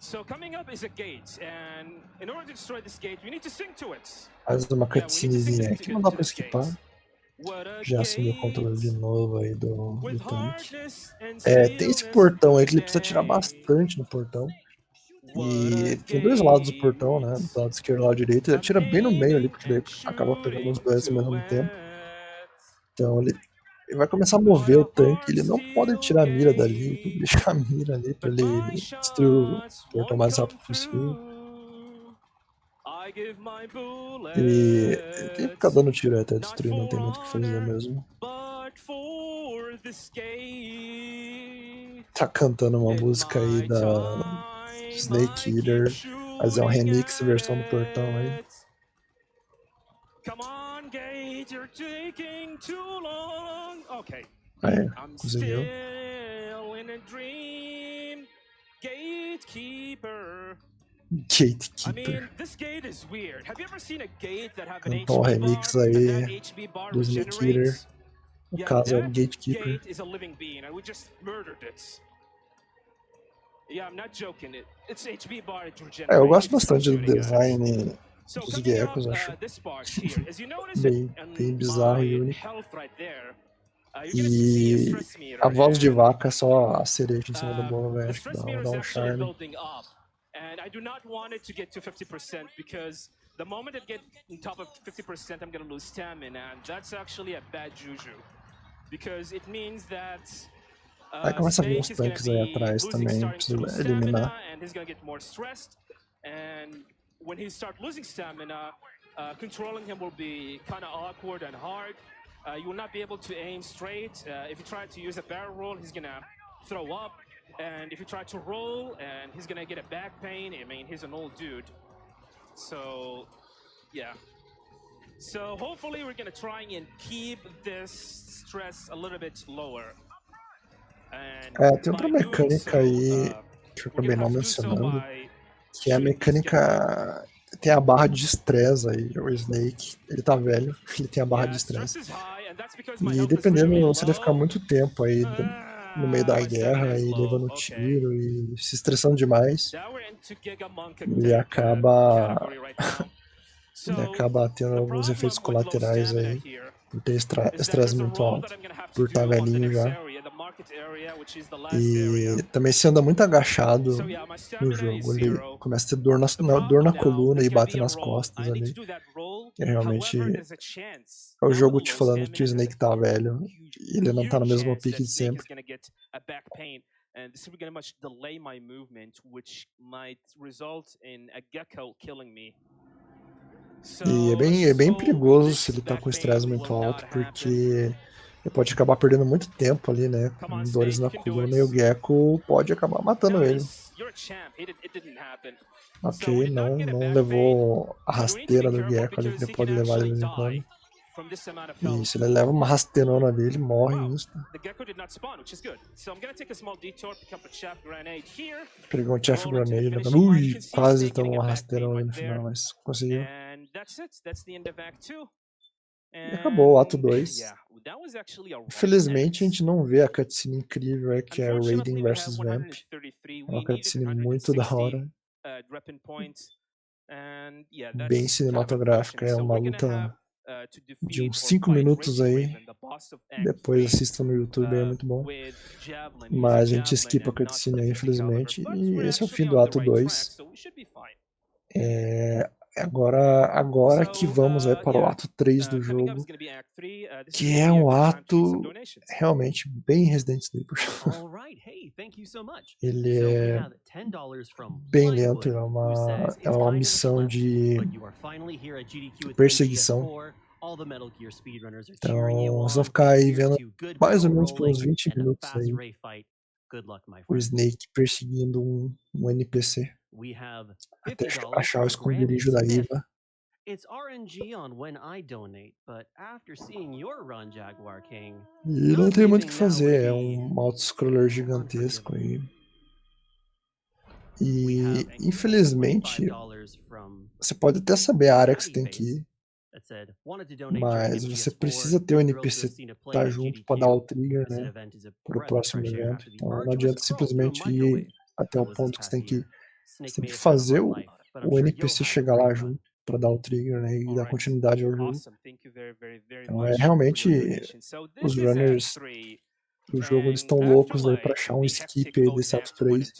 So coming up is a gate, and in order to destroy this gate, we need to sing to it. Faz uma cutscenezinha aqui, não dá pra esquipar. Já assumiu o controle de novo aí do tanque. Tem esse portão aí que ele precisa tirar bastante no portão. E tem dois lados do portão, né? Do lado esquerdo e do lado direito. Ele atira bem no meio ali, porque ele acaba pegando os dois ao mesmo tempo. Então ele vai começar a mover o tanque. Ele não pode tirar a mira dali. Tem que deixar a mira ali pra ele destruir o portão o mais rápido possível. E ele tem que ficar dando tiro aí até destruir, não tem muito o que fazer mesmo. Tá cantando uma música aí da Snake Eater, mas é um remix versão do portão aí. Conseguiu. Gatekeeper. Cantou um remix aí do Snake Eater. No caso é o Gatekeeper. Eu gosto bastante do design dos geckos, acho bem bizarro e único. E a voz de vaca é só a cereja em cima do bolo, velho. Acho que dá um charme. And I do not want it to get to 50% because the moment it gets on top of 50%, I'm gonna lose stamina, and that's actually a bad juju because it means that Aí começa a vir uns tanques aí atrás também, precisa eliminar. And he's gonna get more stressed, and when he starts losing stamina, controlling him will be kind of awkward and hard. You will not be able to aim straight. If you try to use a barrel roll, he's gonna throw up. And if you try to roll, and he's gonna get a back pain. I mean, he's an old dude. So, yeah. So hopefully we're gonna try and keep this stress a little bit lower. Tem outra mecânica aí que eu acabei não mencionando, que é a mecânica... Tem a barra de estresse aí, o Snake, ele tá velho, ele tem a barra de estresse. E dependendo, se ele ficar muito tempo aí no meio da guerra e levando tiro e se estressando demais, ele acaba tendo alguns efeitos colaterais aí, por ter estresse muito alto, por estar velhinho já. E também se anda muito agachado no jogo, ele começa a ter dor na coluna e bate nas costas ali. Realmente é o jogo te falando que o Snake tá velho e ele não tá no mesmo pique de sempre. And this is going to much delay my movement, which might result in a gecko killing me. E é bem perigoso se ele tá com estresse muito alto, porque ele pode acabar perdendo muito tempo ali, né? Com dores na coluna e o Gecko pode acabar matando ele. Ok, não levou a rasteira do Gecko ali, que ele pode levar de vez em quando. E se ele leva uma rasteirona ali, ele morre insta. Pegou um Chaff Grenade, ui, quase tomou uma rasteirona ali no final, mas conseguiu. E acabou o ato 2. Infelizmente a gente não vê a cutscene incrível que é Raiden vs Vamp. É uma cutscene muito da hora. Bem cinematográfica, é uma luta de uns 5 minutos aí. Depois assista no YouTube, é muito bom. Mas a gente esquipa a cutscene aí, infelizmente. E esse é o fim do ato 2. Agora que vamos aí para o ato 3 do jogo, que é um ato realmente bem Resident Evil. Ele é bem lento, é uma missão de perseguição. Então, vocês vão ficar aí vendo mais ou menos por uns 20 minutos aí o Snake perseguindo um NPC até achar o esconderijo da Eva. E não tem muito o que fazer, é um auto-scroller gigantesco aí. E, infelizmente, você pode até saber a área que você tem que ir, mas você precisa ter o NPC tá junto para dar o trigger, né, para o próximo evento. Então não adianta simplesmente ir até o ponto que você tem que ir. Você tem que fazer o NPC chegar lá junto para dar o trigger, né, e dar continuidade ao jogo. Então realmente os runners do jogo eles estão loucos aí para achar um skip aí desse ato 3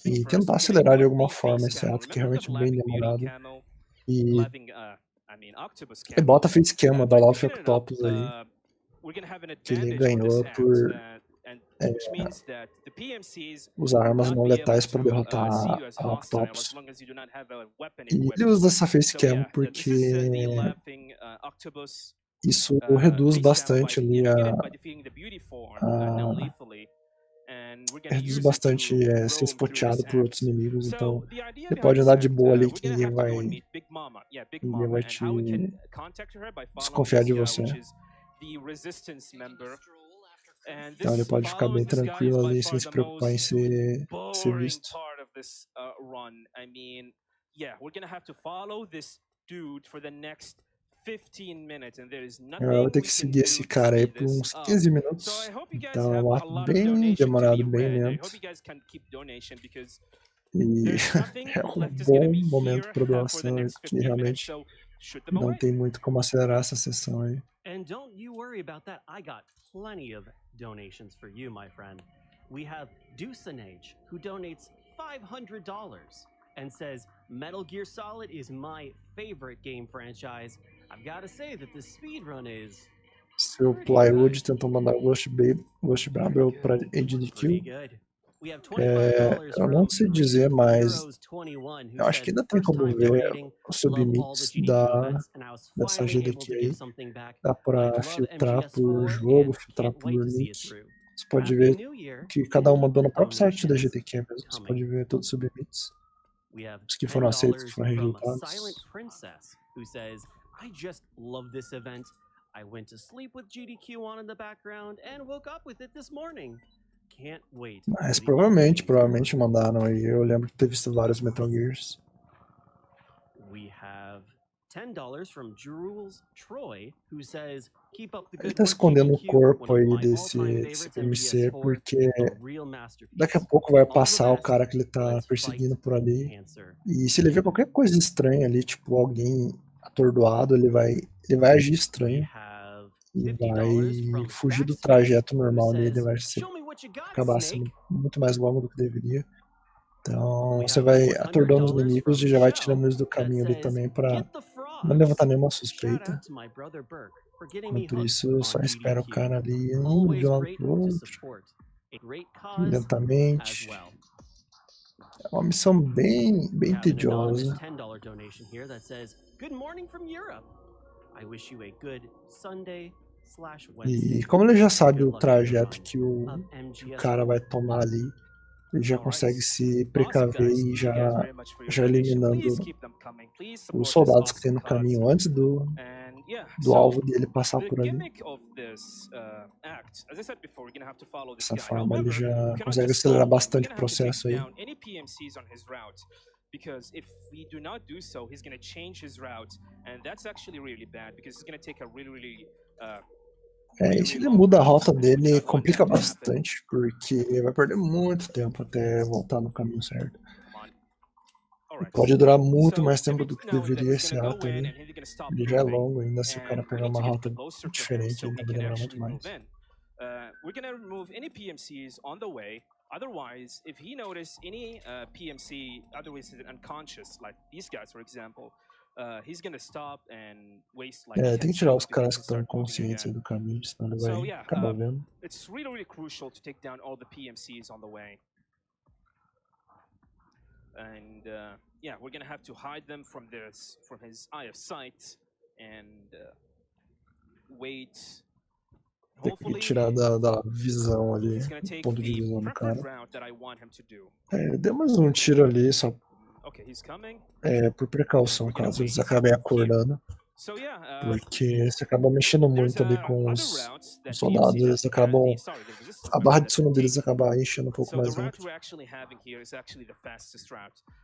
e tentar acelerar de alguma forma esse ato que é realmente bem demorado. E bota face cam da Love Octopus aí, que ele ganhou por usar armas não letais para derrotar a Octopus. E ele usa essa facecam porque isso reduz bastante ali reduz bastante ser spoteado por outros inimigos, então ele pode andar de boa ali que ninguém vai te desconfiar de você. Então ele pode ficar bem tranquilo ali sem se preocupar em ser visto. Eu vou ter que seguir esse cara aí por uns 15 minutos. Então é um ato bem demorado, bem lento. E é um bom momento para doação, que realmente não tem muito como acelerar essa sessão aí. And don't you worry about that. I got plenty of donations for you, my friend. We have Dusanage, who donates $500 and says, Metal Gear Solid is my favorite game franchise. I've got to say that the speedrun is... Seu Plywood tentou mandar Ghost Babel para AGDQ. Eu não sei dizer, mas eu acho que ainda tem como ver o submix dessa GDQ aí. Dá pra filtrar por jogo, filtrar por nick. Você pode ver que cada um mandou no próprio site da GDQ mesmo. Você pode ver todos os submits. Os que foram aceitos, que foram rejeitados. I went to sleep with GDQ on in the background and woke up with it this morning. Can't wait. Mas provavelmente mandaram aí. Eu lembro de ter visto vários Metal Gears. We have $10 from Jules Troy, who says, keep up the good Ele tá escondendo o corpo aí desse MC porque daqui a pouco vai passar o cara que ele tá perseguindo por ali. E se ele ver qualquer coisa estranha ali, tipo alguém atordoado, ele vai agir estranho e vai fugir do trajeto normal dele, vai acabar sendo muito mais longo do que deveria. Então você vai atordando os inimigos e já vai tirando eles do caminho ali também pra não levantar nenhuma suspeita. Enquanto isso, eu só espero o cara ali indo de um lado pro outro, lentamente. É uma missão bem tediosa. $5 donation here that says, "Good morning from Europe. I wish you a good Sunday/Wednesday." E como ele já sabe o trajeto que o cara vai tomar ali, ele já consegue se precaver e já eliminando os soldados que tem no caminho antes do alvo dele passar por ali. Dessa forma ele já consegue acelerar bastante o processo aí. Because if we do not do so, he's going to change his route, and that's actually really bad because it's going to take a really e se ele muda a rota dele, complica bastante, porque vai perder muito tempo até voltar no caminho certo. Pode durar muito mais tempo do que deveria esse ato aí. Ele já é longo ainda, se o cara pegar uma rota diferente, ainda vai demorar muito mais. We're going to remove any PMCs on the way. Otherwise, if he notices any PMC, otherwise unconscious, like these guys, for example, he's going to stop and waste like. Tem que tirar os caras que estão conscientes aí do caminho, senão ele vai acabar vendo. It's really crucial to take down all the PMCs on the way. And we're going to have to hide them from his eye of sight and wait. Tem que tirar da visão ali, ponto de visão do cara. Deu mais um tiro ali, só por precaução, caso eles acabem acordando. Porque você acaba mexendo muito ali com os soldados, eles acabam... A barra de sono deles acaba enchendo um pouco mais rápido.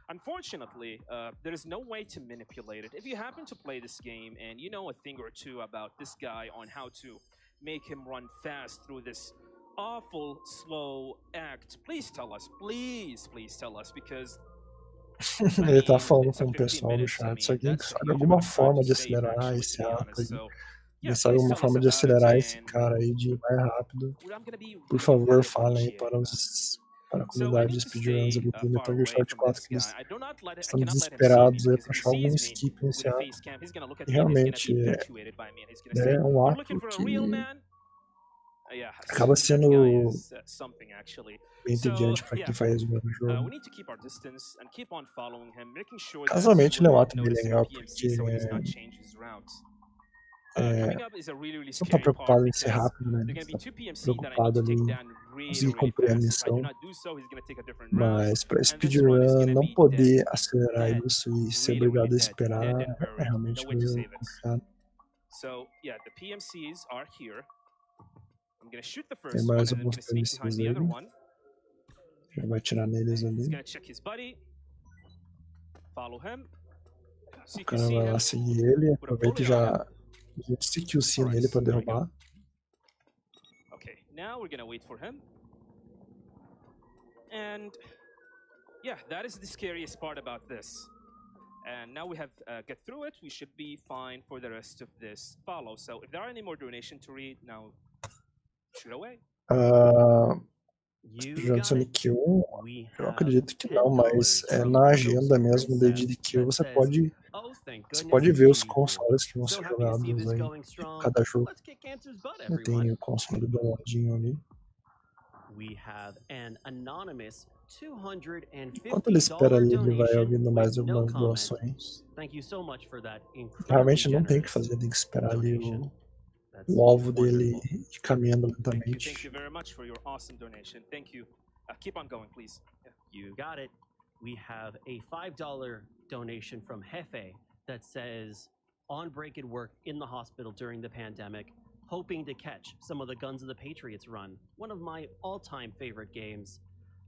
Unfortunately, there is no way to manipulate it. If you happen to play this game and you know a thing or two about this guy on how to make him run fast through this awful slow act, please tell us, please tell us, because ele tá falando com o pessoal no chat, só que sabe alguma forma de acelerar esse ato aí. Quem sabe alguma forma de acelerar esse cara aí de ir mais rápido, por favor, falem aí para a comunidade de speedruns ali do Metal Gear Solid 4, que eles estão desesperados aí pra achar algum skip nesse ato. E realmente é um ato que acaba sendo bem entediante pra quem faz o mesmo jogo. Casualmente ele é um ato bem legal, porque não tá preocupado em ser rápido, né? Ele tá preocupado ali em conseguir cumprir a missão. Mas pra speedrun não poder acelerar isso e ser obrigado a esperar é realmente meio complicado. Tem mais alguns PMCs dele. Já vai atirar neles ali. O cara vai lá seguir ele, aproveita e já CQC nele pra derrubar. Okay, now we're gonna wait for him. And that is the scariest part about this. And now we have get through it. We should be fine for the rest of this follow. So if there are any more donation to read, now shoot away. Jogando Sonic 1, eu acredito que não, mas na agenda mesmo da AGDQ você pode ver os consoles que vão ser jogados aí em cada jogo. Tem o console do ladinho ali. Enquanto ele espera ali, ele vai ouvindo mais algumas doações. Realmente não tem o que fazer, tem que esperar ali o alvo dele caminhando lentamente. Thank you very much for your awesome donation. Thank you. Keep on going, please. You got it. We have a $5 donation from Jefe that says, on break at work in the hospital during the pandemic, hoping to catch some of the Guns of the Patriots run. One of my all-time favorite games.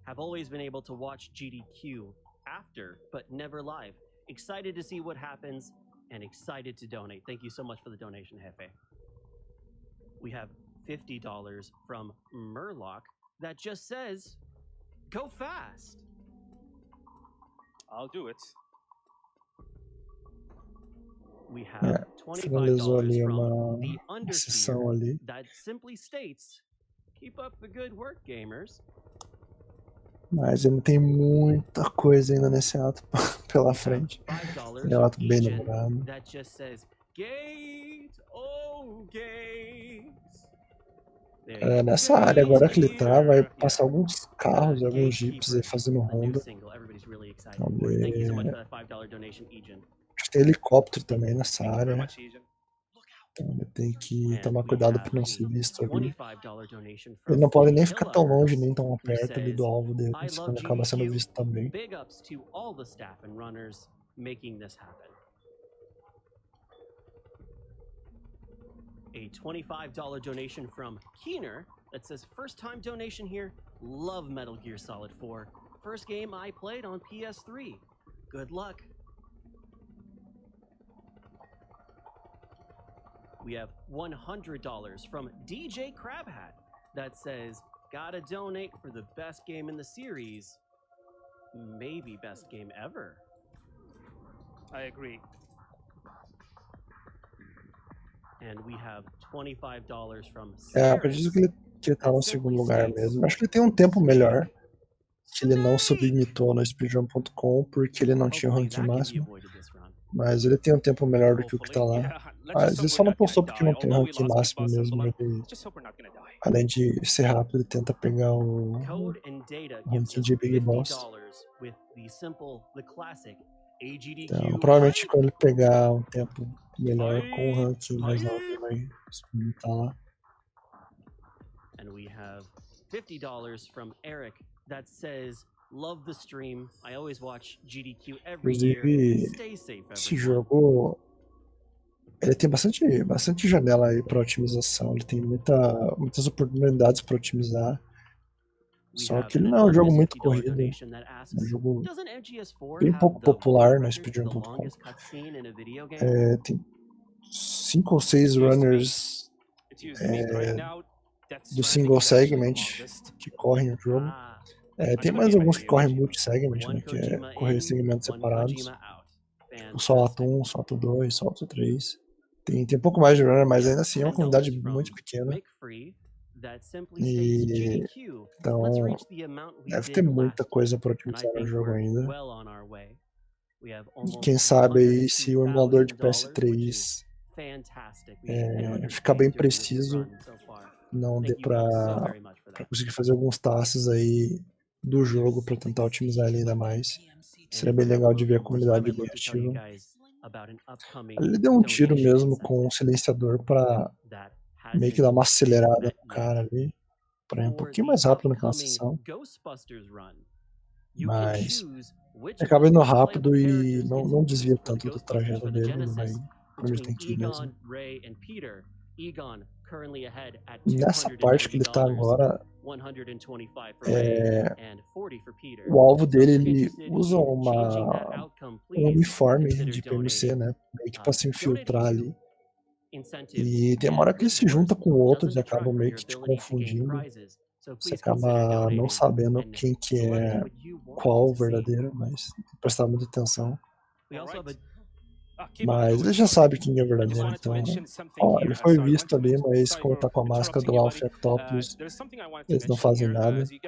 Have always been able to watch GDQ after, but never live. Excited to see what happens and excited to donate. Thank you so much for the donation, Jefe. We have $50 from Murloc that just says, go fast. I'll do it. We have finalizou ali $25 from uma sessão ali. that simply states, keep up the good work, gamers. Mas ainda tem muita coisa ainda nesse ato pela frente. É um ato bem demorado. That just says, gate, oh, gate. Nessa área agora que ele tá, vai passar alguns carros, alguns jeeps aí fazendo ronda. really exciting. Vamos ver. Thank you so much for that $5 donation, Egan. Tem helicóptero também nessa área. Então ele tem que tomar cuidado para não ser visto ali. Ele não pode nem ficar tão longe, nem tão perto ali do alvo deles, senão ele acaba sendo visto também. Big ups to all the staff and runners making this happen. A $25 donation from Keener that says, first time donation here, love Metal Gear Solid 4. First game I played on PS3. Good luck. We have $100 from DJ Crabhat that says, gotta donate for the best game in the series. Maybe best game ever. I agree. And we have $25 from acredito que ele tá no segundo lugar mesmo. Acho que ele tem um tempo melhor, que ele não submitou no speedrun.com porque ele não tinha o ranking máximo. Mas ele tem um tempo melhor do que o que tá lá. Mas ele só não postou porque não tem o ranking máximo mesmo. Ele, além de ser rápido, ele tenta pegar o ranking de Big Boss. Então, provavelmente quando ele pegar um tempo melhor com o ranking mais alto, ele vai submitar lá. And we have $50 from Eric that says, love the stream. I always watch GDQ every year. Stay safe, everyone. Esse jogo ele tem bastante janela aí para otimização. Ele tem muitas oportunidades para otimizar. Só que ele não é um jogo muito corrido. É um jogo bem pouco popular no speedrun.com. Tem 5 ou 6 runners do single segment que correm o jogo. Tem mais alguns que correm multi-segment, né, que é correr segmentos separados. Tipo Ocelot 1, Ocelot 2, Ocelot 3. Tem um pouco mais de runner, mas ainda assim é uma comunidade muito pequena. E então deve ter muita coisa para otimizar no jogo ainda. E quem sabe aí se o emulador de PS3 ficar bem preciso, não dê para conseguir fazer alguns tasks aí do jogo para tentar otimizar ele ainda mais. Seria bem legal de ver a comunidade bem ativa. Ele deu um tiro mesmo com um silenciador para meio que dar uma acelerada no cara ali, para ir um pouquinho mais rápido naquela sessão. Mas acaba indo rápido e não desvia tanto do trajeto dele, ele vai onde ele tem que ir mesmo. Nessa parte que ele tá agora, o alvo dele, ele usa um uniforme de PMC, né, meio que pra se infiltrar ali. E tem uma hora que ele se junta com outros e acaba meio que te confundindo. Você acaba não sabendo quem que é qual verdadeiro, mas tem que prestar muita atenção. Mas ele já sabe quem é verdadeiro, então... Ó, ele foi visto ali, mas como tá com a máscara do Alpha Octopus, eles não fazem nada. Se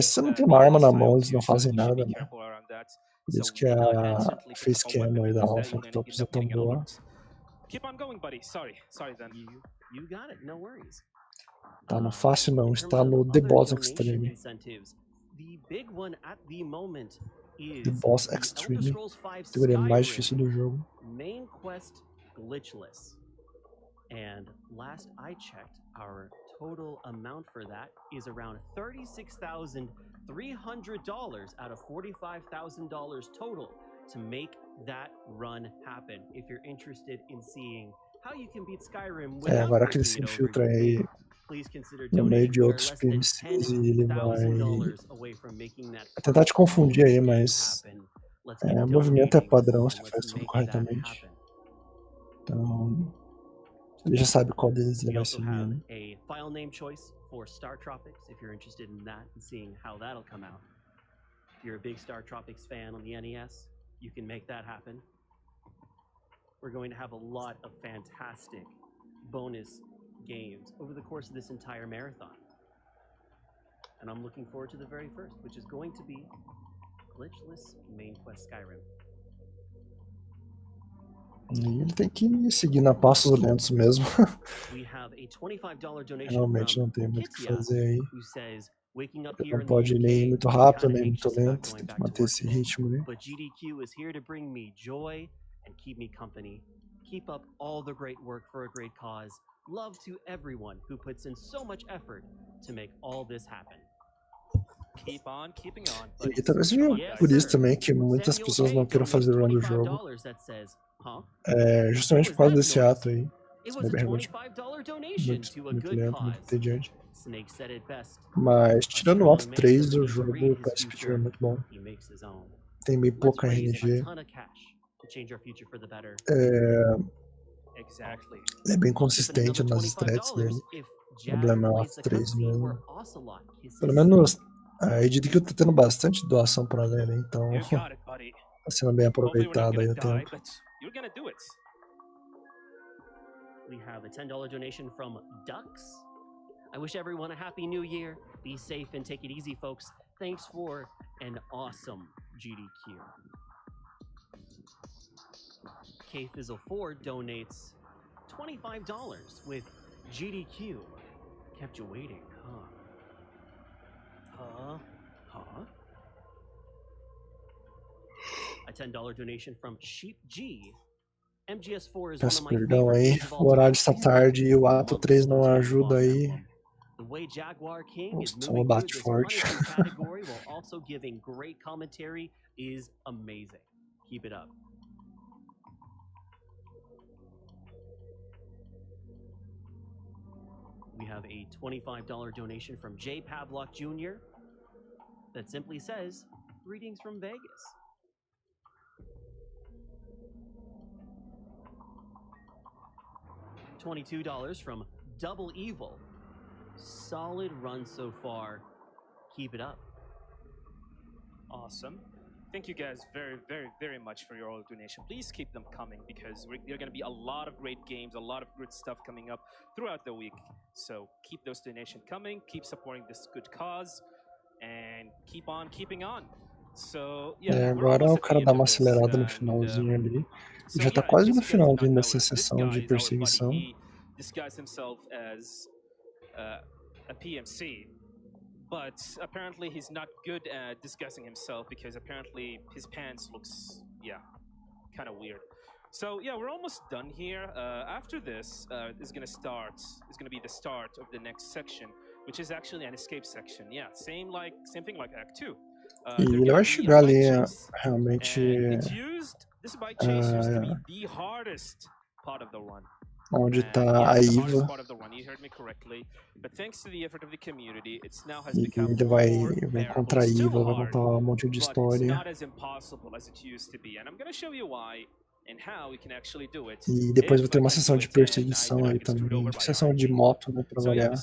você não tem uma arma na mão, eles não fazem nada, né? Por isso que a face cam aí da Alpha Octopus é tão boa. Tá no fácil não, está no The Boss Extreme. The Boss Extreme, a categoria mais difícil do jogo. Main quest glitchless. And last I checked, our total amount for that is around $36,300 out of $45,000 total to make that run happen. If you're interested in seeing how you can beat Skyrim without agora que ele se infiltra aí no meio de outros PMCs e ele vai tentar te confundir aí, mas o movimento é padrão, você faz tudo corretamente. Então, ele já sabe qual deles ele vai seguir, né? File name choice for Star Tropics, if you're interested in that and seeing how that'll come out. If you're a big Star Tropics fan on the NES, you can make that happen. We're going to have a lot of fantastic bonus games over the course of this entire marathon. And I'm looking forward to the very first, which is going to be glitchless main quest Skyrim. E ele tem que seguir na passos lentos mesmo. Realmente não tem muito o que fazer aí. Ele não pode nem ir muito rápido, nem muito lento. Tem que manter esse ritmo ali. But GDQ is here to bring me joy and keep me company. Keep up all the great work for a great cause. Love to everyone who puts in so much effort to make all this happen. Keep on keeping on. E talvez seja por isso também que muitas pessoas não queiram fazer run do jogo. Justamente por causa desse ato aí. Isso é realmente muito lento, muito entediante. Mas tirando o ato 3, o jogo para speedrun é muito bom. Tem meio pouca RNG. Ele é bem consistente nas strats dele. O problema é o ato 3 mesmo. Pelo menos a AGDQ tá tendo bastante doação pra ele, então tá sendo bem aproveitado aí o tempo. We have a $10 donation from Ducks. I wish everyone a happy new year. Be safe and take it easy, folks. Thanks for an awesome GDQ. K-Fizzle4 donates $25 with GDQ. Kept you waiting, huh? A $10 donation from Sheep G. MGS4 is Peço perdão aí, o horário está tarde e o ato 3 não ajuda aí. Só um bate forte. We have a $25 donation from J. Pavlok Jr. that simply says, "Greetings from Vegas." $22 from Double Evil. Solid run so far. Keep it up. Awesome. Thank you guys very much for your donation. Please keep them coming because there are going to be a lot of great games, a lot of good stuff coming up throughout the week. So keep those donations coming, keep supporting this good cause, and keep on keeping on. So, yeah, agora o cara dá uma acelerada no finalzinho ali. Já tá quase no finalzinho dessa sessão de perseguição. Disguised himself as a PMC. But apparently he's not good at disguising himself because apparently his pants looks, kind of weird. So yeah, we're almost done here. After this is gonna be the start of the next section, which is actually an escape section. Yeah, same thing like Act 2. E ele vai chegar ali realmente this bike chase used to be the hardest part of the run. Onde tá a Iva. E ele vai encontrar a Iva, vai contar um monte de história. E depois vai ter uma sessão de perseguição aí também. Sessão de moto, né, pra variar.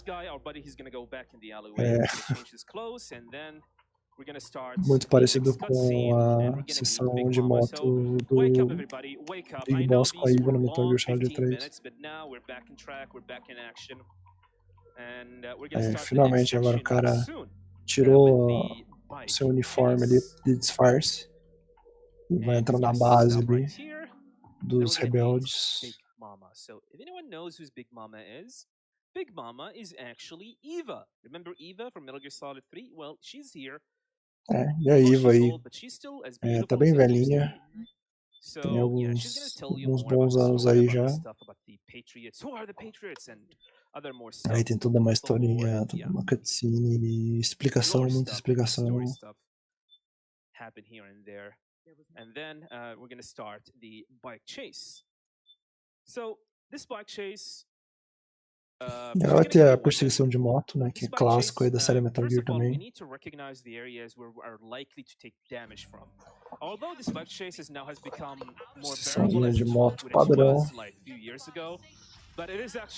Muito parecido com a sessão de moto do Big Boss com a Iva no Metal Gear Solid 3. Finalmente agora o cara tirou seu uniforme ali de disfarce e vai entrar na base ali dos rebeldes. Big Mama is actually Eva. Remember Eva from Metal Gear Solid 3? Well, she's here. E a Iva aí tá bem velhinha, tem alguns bons anos aí já. Aí tem toda uma historinha, toda uma cutscene, muita explicação. And then we're gonna start the bike chase. So this bike chase. E vai ter a perseguição de moto, né, que é clássico aí da série Metal Gear também. Sessãozinha de moto padrão.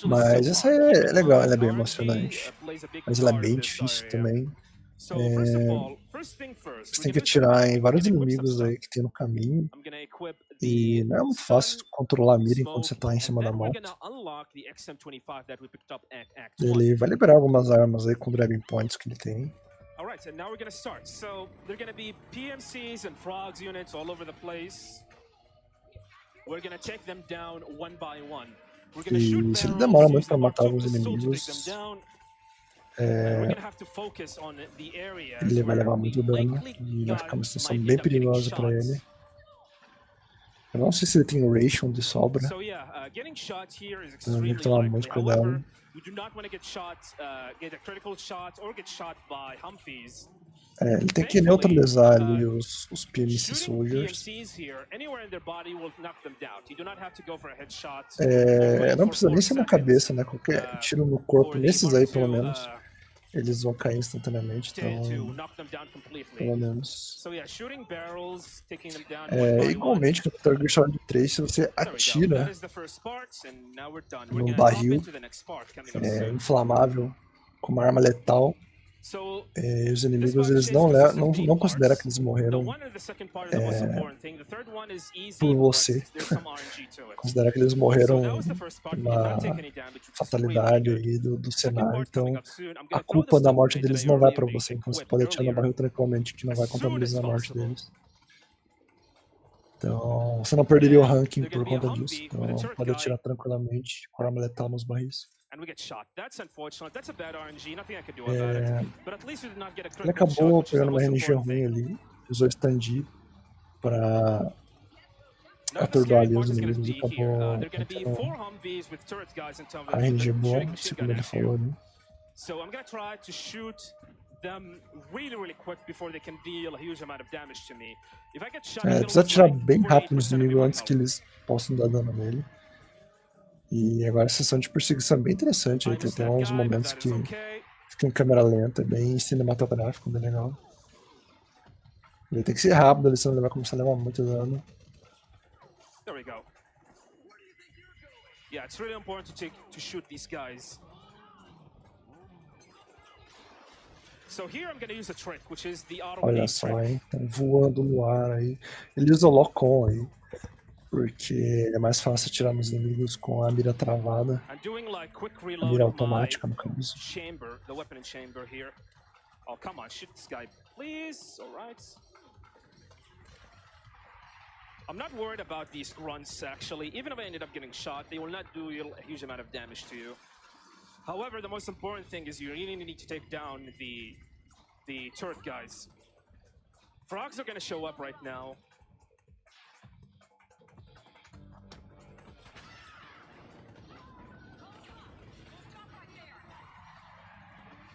Mas essa é legal, ela é bem emocionante. Mas ela é bem difícil também. Você tem que atirar em vários inimigos aí que tem no caminho. E não é muito fácil controlar a mira enquanto você tá em cima da moto. Ele vai liberar algumas armas aí com grabbing points que ele tem. Alright, and now we're gonna start. So, there are gonna be PMCs and frogs units all over the place. E se ele demora muito para matar alguns inimigos, ele vai levar muito dano e vai ficar uma situação bem perigosa para ele. Eu não sei se ele tem ration de sobra. Então tem que tomar muito cuidado. Ele tem que neutralizar ali os PMC Soldiers. Não precisa nem ser na cabeça, né? Qualquer tiro no corpo, nesses aí pelo menos, eles vão cair instantaneamente, então pelo menos. Igualmente no Metal Gear Solid 3, se você atira no barril inflamável com uma arma letal, os inimigos eles não consideram que eles morreram por você. Considera que eles morreram uma fatalidade aí do cenário, então a culpa da morte deles não vai para você, então você pode atirar no barril tranquilamente que não vai contabilizar a morte deles. Então você não perderia o ranking por conta disso, então pode atirar tranquilamente com arma letal nos barris. Ele acabou pegando uma RNG ruim ali, usou stand pra atordoar ali os inimigos e acabou tendo a RNG boa, assim como ele falou ali. Precisa atirar bem rápido nos inimigos antes que eles possam dar dano nele. E agora a sessão de perseguição é bem interessante, tem uns momentos que fica em câmera lenta, bem cinematográfico, bem legal. Ele tem que ser rápido, senão ele vai começar a levar muito dano. Olha só, hein? Tá voando no ar aí. Ele usa o lock-on aí, porque é mais fácil atirar nos inimigos com a mira travada. A mira automática, no caso. I'm not worried about these grunts, actually. Even if I ended up getting shot, they will not do a huge amount of damage to you. However, the most important thing is you really need to take down the turret guys. Frogs are going to show up right now.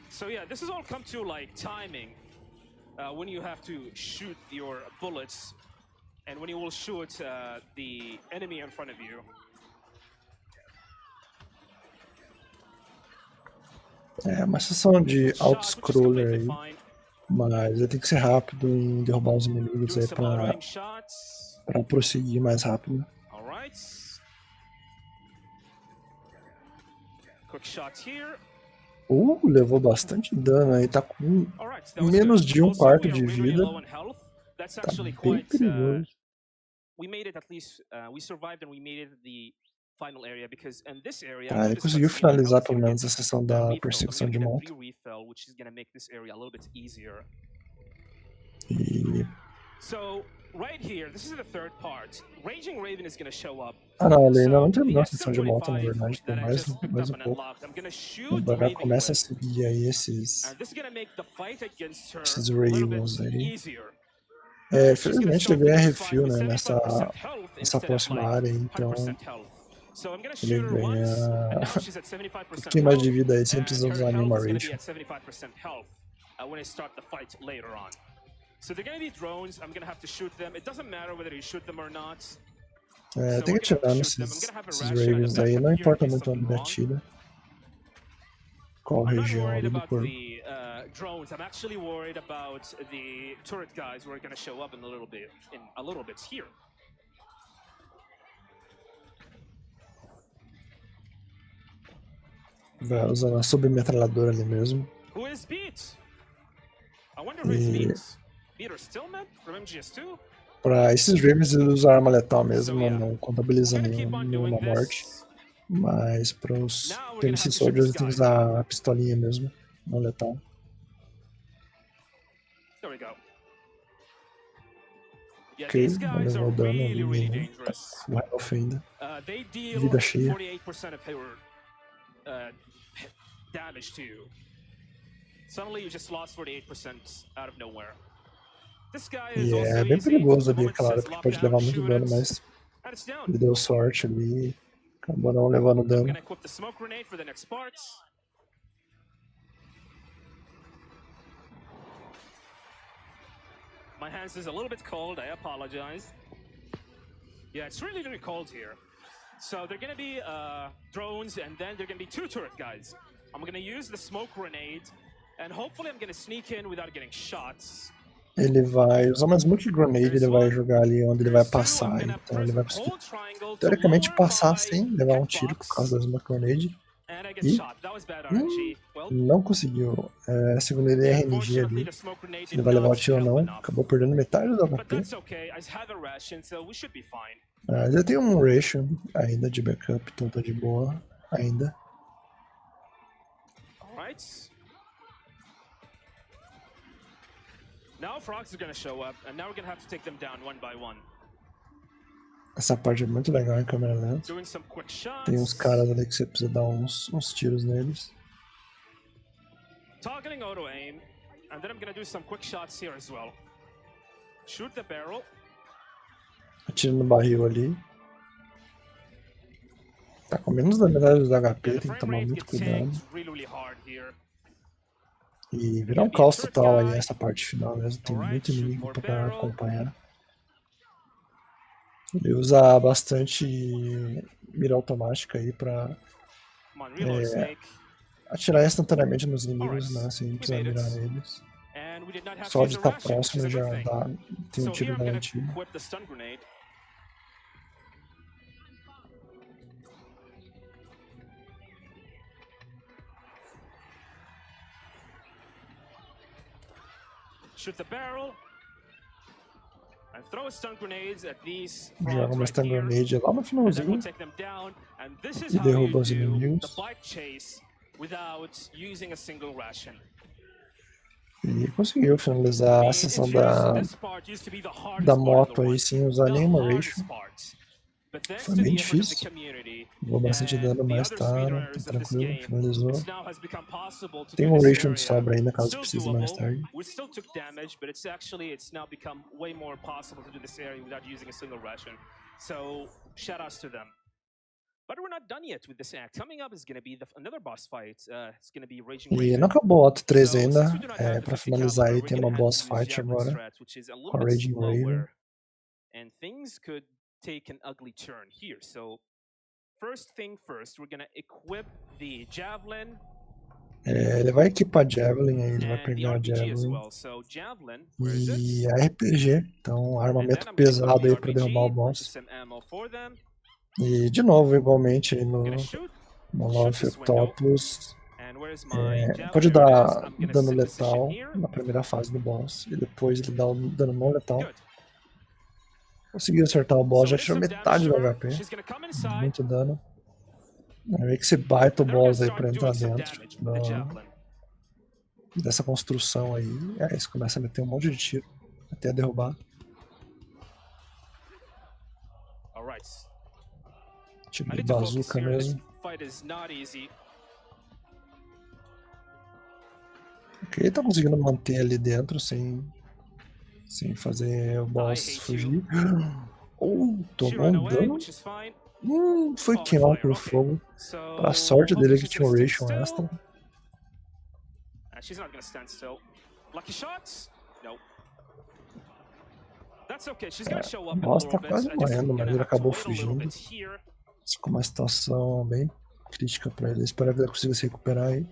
So yeah, this has all come to like timing when you have to shoot your bullets and when you will shoot the enemy in front of you. Uma sessão de auto-scroller aí, mas ele tem que ser rápido em derrubar os inimigos aí pra prosseguir mais rápido. Levou bastante dano aí, tá com menos de 1/4 de vida. Tá bem perigoso. Ele conseguiu finalizar pelo menos a sessão da perseguição de moto. Não, ele ainda não terminou a sessão de moto, na verdade, tem mais um pouco. Agora começa a seguir aí esses Ravens aí. Felizmente ele ganha refill, né, nessa próxima área, então ele ganha um pouquinho mais de vida aí, sem precisar usar nenhuma ration. Tem que atirar nesses Ravens aí, não importa muito onde ele atira. Qual região ali do corpo. Drones, I'm actually worried about the turret guys who are going to show up in a little bit here. Vai usar a submetralhadora ali mesmo. Who is Beat? I wonder who is Beat. Beat or Stillman from MGS2? Pra esses Ravens ele usa arma letal mesmo, não contabiliza nenhuma morte. Mas para os PMC Soldiers ele tem que usar a pistolinha mesmo, não letal. Ok, não levou dano ali nenhum. Full health ainda. Vida cheia. E é bem perigoso ali aquela hora, porque pode levar muito dano, mas ele deu sorte ali. Acabou não levando dano. My hands is a little bit cold, I apologize. Yeah, it's really, really cold here. So they're gonna be drones, and then they're gonna be 2 turret guys. I'm gonna use the smoke grenade, and hopefully I'm gonna sneak in without getting shots. Ele vai usar uma smoke grenade, ele vai jogar ali onde ele vai passar, então ele vai conseguir teoricamente passar sem levar um tiro por causa da smoke grenade. E não conseguiu. Segundo ele, é RNG ali. Se ele vai levar o tiro ou não. Acabou perdendo metade do HP. Já tem um ration ainda de backup, então tá de boa ainda. Essa parte é muito legal em câmera lenta. Tem uns caras ali que você precisa dar uns tiros neles. Targeting auto aim, and then I'm gonna do some quick shots here as well. Shoot the barrel. Atira no barril ali. Tá com menos da metade do HP, tem que tomar muito cuidado. E virar um caos total aí essa parte final mesmo, tem muito inimigo pra acompanhar. Ele usa bastante mira automática aí pra atirar instantaneamente nos inimigos, né, sem precisar mirar neles. Só de estar próximo já tem um tiro garantido. Shoot the barrel. And throw stun grenades at these. Joga uma stun grenade lá no finalzinho e derruba os inimigos. E conseguiu finalizar a sessão da moto aí sem usar nenhuma ration. Foi bem difícil. Levou bastante dano, mas tá tranquilo, finalizou. Tem um ration de sobra ainda, caso precise mais tarde. E não acabou o ato 3 ainda, pra finalizar aí tem uma boss fight agora, com a Raging Raven. Take an ugly turn here. So first thing first, we're gonna equip the javelin. Ele vai equipar Javelin, aí ele vai pegar a Javelin e a RPG, então armamento pesado aí pra derrubar o boss. E de novo, igualmente aí no Love Octopus, pode dar dano letal na primeira fase do boss e depois ele dá o dano não letal. Conseguiu acertar o boss, já tirou metade do HP, muito dano. Aí que você baita o boss aí pra entrar dentro dessa construção aí. Aí você começa a meter um monte de tiro até derrubar. Tiro de bazuca mesmo. Ok, tá conseguindo manter ali dentro sem fazer o boss fugir. Tomou um dano. Foi queimado pelo fogo. Pra sorte dele que tinha um ration extra. O boss tá quase morrendo, mas ele acabou fugindo. Ficou uma situação bem crítica pra ele. Espero que ele consiga se recuperar aí.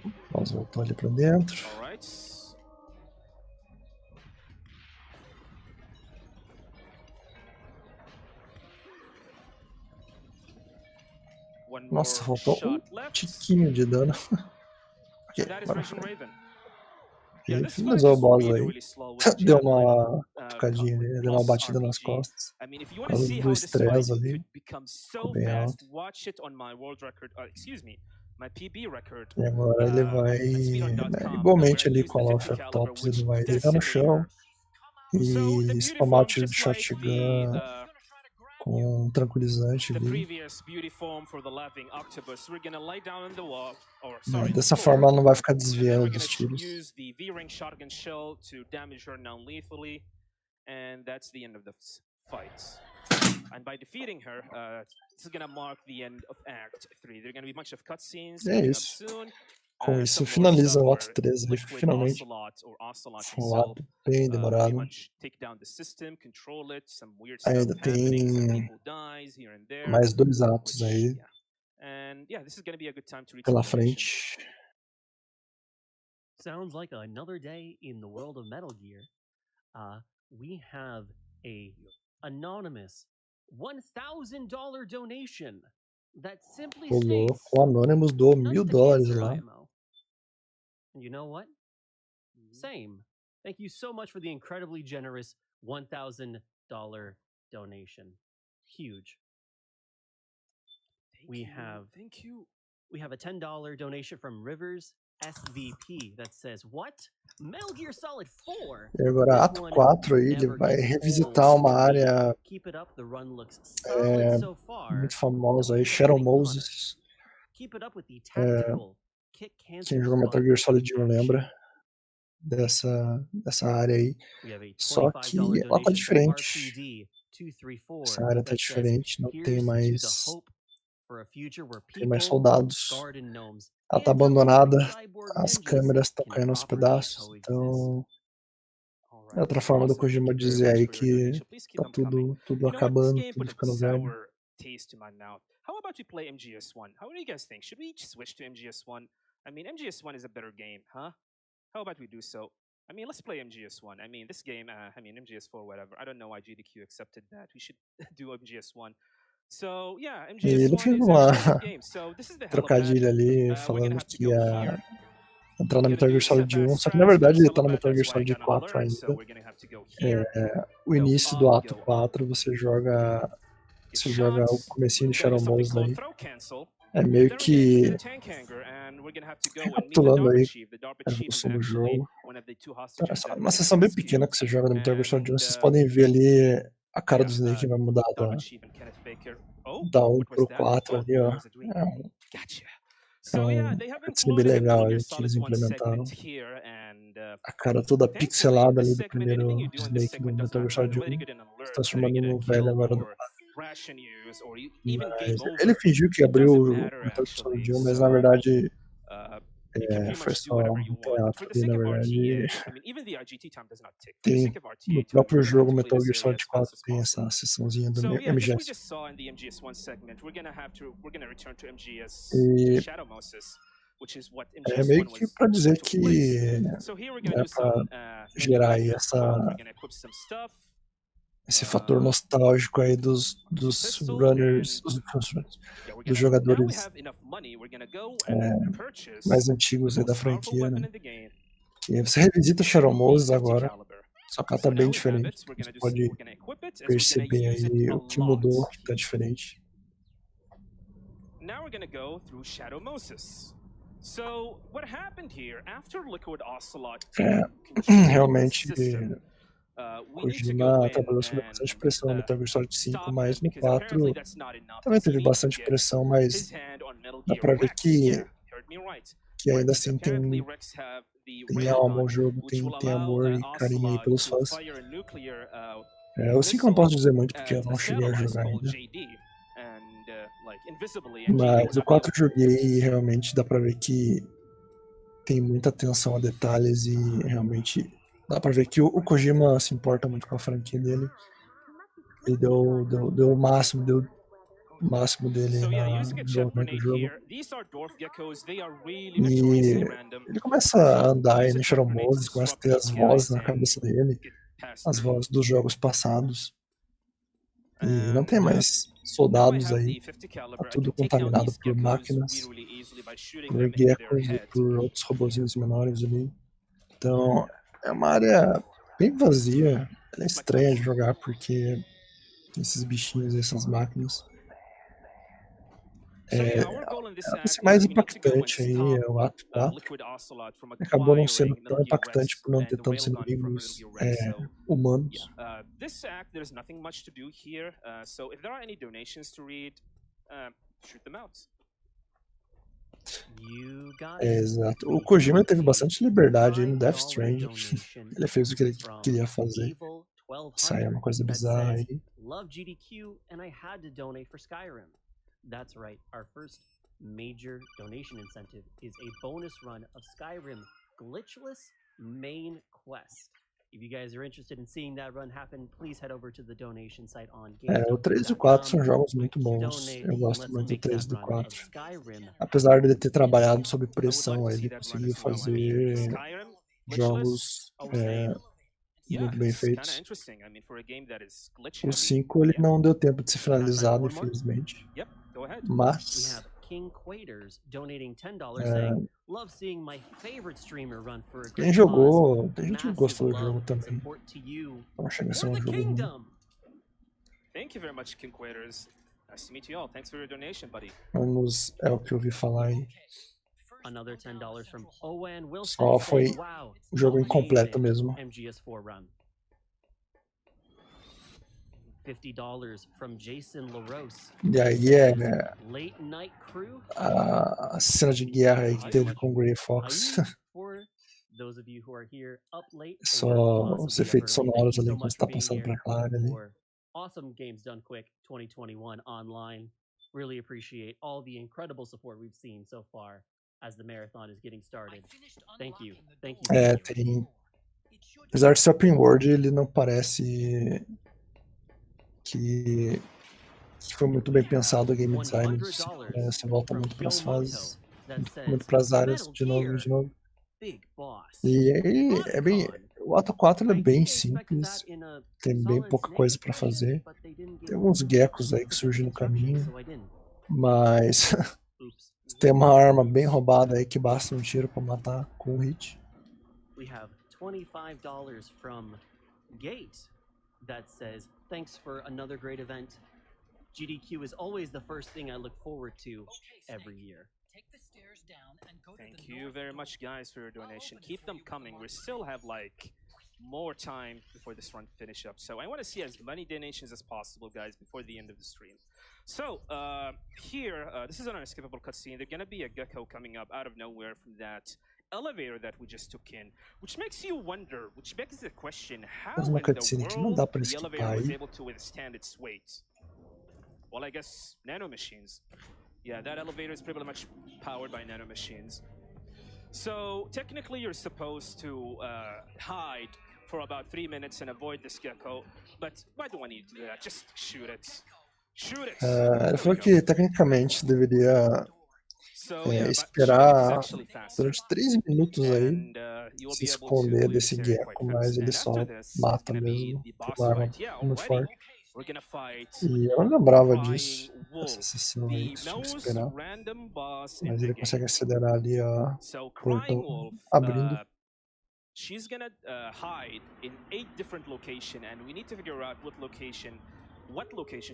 O boss voltou ali pra dentro. Nossa, faltou um tiquinho de dano. Ok, agora foi. E finalizou o boss aí. Deu uma tocadinha ali, deu uma batida nas costas. Por causa do estresse ali. Ficou bem alto. E agora ele vai, né, igualmente ali com a Love Tops, ele vai deitar no chão e spamar o tiro de shotgun com um tranquilizante ali. Dessa forma ela não vai ficar desviando dos tiros. And by defeating her, this is gonna mark the end of Act 3. There are gonna be a bunch of cutscenes coming up soon. Com isso finaliza o ato 3 ali, finalmente. Foi um ato bem demorado. Ainda tem mais 2 atos aí pela frente. Sounds like another day in the world of Metal Gear. We have a anonymous $1,000 donation that simply states, o Anonymous doou $1.000 lá. You know what? Same. Thank you so much for the incredibly generous $1,000 donation. Huge. We have a $10 donation from Rivers SVP that says, what? Metal Gear Solid 4? E agora, ato 4 aí, ele vai revisitar uma área muito famosa aí, Shadow Moses. Quem jogou Metal Gear Solid 1 lembra dessa área aí. Só que ela tá diferente. Essa área tá diferente, não tem mais soldados. Ela tá abandonada, as câmeras estão caindo aos pedaços, então é outra forma do Kojima dizer aí que tá tudo acabando, tudo ficando velho. How about we play MGS1? How do you guys think? Should we switch to MGS1? I mean, MGS1 is a better game, huh? How about we do so? I mean, let's play MGS1. I mean, this game, MGS4, whatever. I don't know why AGDQ accepted that. We should do MGS1. So, yeah, E ele fez uma trocadilha ali, falando que ia entrar na Metal Gear Solid 1, só que na verdade ele tá na Metal Gear Solid 4 ainda. O início do ato 4, você joga o comecinho de Shadow Moses aí. É meio que recapitulando aí a evolução do jogo. É uma sessão bem pequena que você joga no Metal Gear Solid 1. Vocês podem ver ali a cara do Snake vai mudar da 1 pro 4 ali, ó. É um cutscene bem legal aí que eles implementaram. A cara toda pixelada ali do primeiro Snake do Metal Gear Solid 1 se transformando no velho agora do 4. Mas ele fingiu que abriu o Metal Gear Solid 1, mas na verdade foi só um teatro ali, na verdade. Tem, no próprio jogo Metal Gear Solid 4 tem essa sessãozinha do MGS. E é meio que pra dizer que é pra gerar aí esse fator nostálgico aí dos runners, dos jogadores mais antigos aí da franquia, né? E você revisita Shadow Moses agora, só que ela tá bem diferente. Você pode perceber aí o que mudou, que tá diferente. Realmente Kojima trabalhou sob bastante pressão no Metal Gear Solid 5, mas no 4 também teve bastante pressão, mas dá pra ver que ainda assim tem alma ao jogo, tem amor e carinho aí pelos fãs. O 5 eu não posso dizer muito porque eu não cheguei a jogar ainda. Mas o 4 eu joguei e realmente dá pra ver que tem muita atenção a detalhes e realmente dá pra ver que o Kojima se importa muito com a franquia dele. Ele deu o máximo dele no desenvolvimento do jogo. E ele começa a andar aí no Shadow Moses, começa a ter as vozes na cabeça dele, as vozes dos jogos passados. E não tem mais soldados aí, tá tudo contaminado por máquinas, por geckos e por outros robozinhos menores ali. Então é uma área bem vazia, ela é estranha de jogar porque tem esses bichinhos e essas máquinas. pra ser mais impactante aí, é o ato 4. Acabou não sendo tão impactante por não ter tantos inimigos humanos. This act, there's nothing much to do here. So if there are any donations to read, shoot them out. Exato. O Kojima teve bastante liberdade aí no Death Stranding. Ele fez o que ele queria fazer. Isso aí é uma coisa bizarra aí. Love GDQ and I had to donate for Skyrim. That's right. Our first major donation incentive is a bonus run of Skyrim glitchless main quest. If you guys are interested in seeing that run happen, please head over to the donation site on o 3 e o 4 são jogos muito bons. Eu gosto muito do 3 e do 4. Apesar de ele ter trabalhado sob pressão, ele conseguiu fazer jogos muito bem feitos. O 5 ele não deu tempo de ser finalizado, infelizmente. Mas quem jogou, tem gente que gostou do jogo também. Não chega a ser um jogo ruim. Thank you very much, King Quaders. Nice to meet you all. Thanks for your donation, buddy. Vamos, é o que eu ouvi falar aí. Só foi o jogo incompleto mesmo. E aí a cena de guerra aí que teve com o Grey Fox. Só os efeitos sonoros ali quando você tá passando pra Clara ali. Awesome games done quick 2021 online. Really appreciate all the incredible support we've seen so far as the marathon is getting started. Thank you. Thank you. Tem. Apesar de ser open world, ele não parece que foi muito bem pensado o game design. Você volta muito para as fases, muito para as áreas de novo. E aí é bem. O ato 4 é bem simples, tem bem pouca coisa para fazer. Tem alguns geckos aí que surgem no caminho, mas tem uma arma bem roubada aí que basta um tiro para matar com um hit. We have $25 from Gate that says, "Thanks for another great event. GDQ is always the first thing I look forward to every year." Thank you very much, guys, for your donation. Keep them coming. We still have like more time before this run finish up, so I want to see as many donations as possible, guys, before the end of the stream. So here, this is an unskippable cutscene. There's gonna be a gecko coming up out of nowhere from that elevator that we just took in, which makes you wonder, which begs the question, how in the world the elevator was able to withstand its weight? Well, I guess nanomachines. Yeah, that elevator is pretty much powered by nanomachines. So technically you're supposed to hide for about 3 minutes and avoid this gecko, but why do I need to do that? Just shoot it. Shoot it. Ele falou que tecnicamente deveria esperar durante 3 minutos aí se esconder desse gecko, mas ele só mata mesmo com uma arma muito forte. E eu não lembrava disso, essa sessão aí que tinha que esperar. Mas ele consegue acelerar ali a portão abrindo. She's gonna hide in 8 different locations, and we need to figure out what location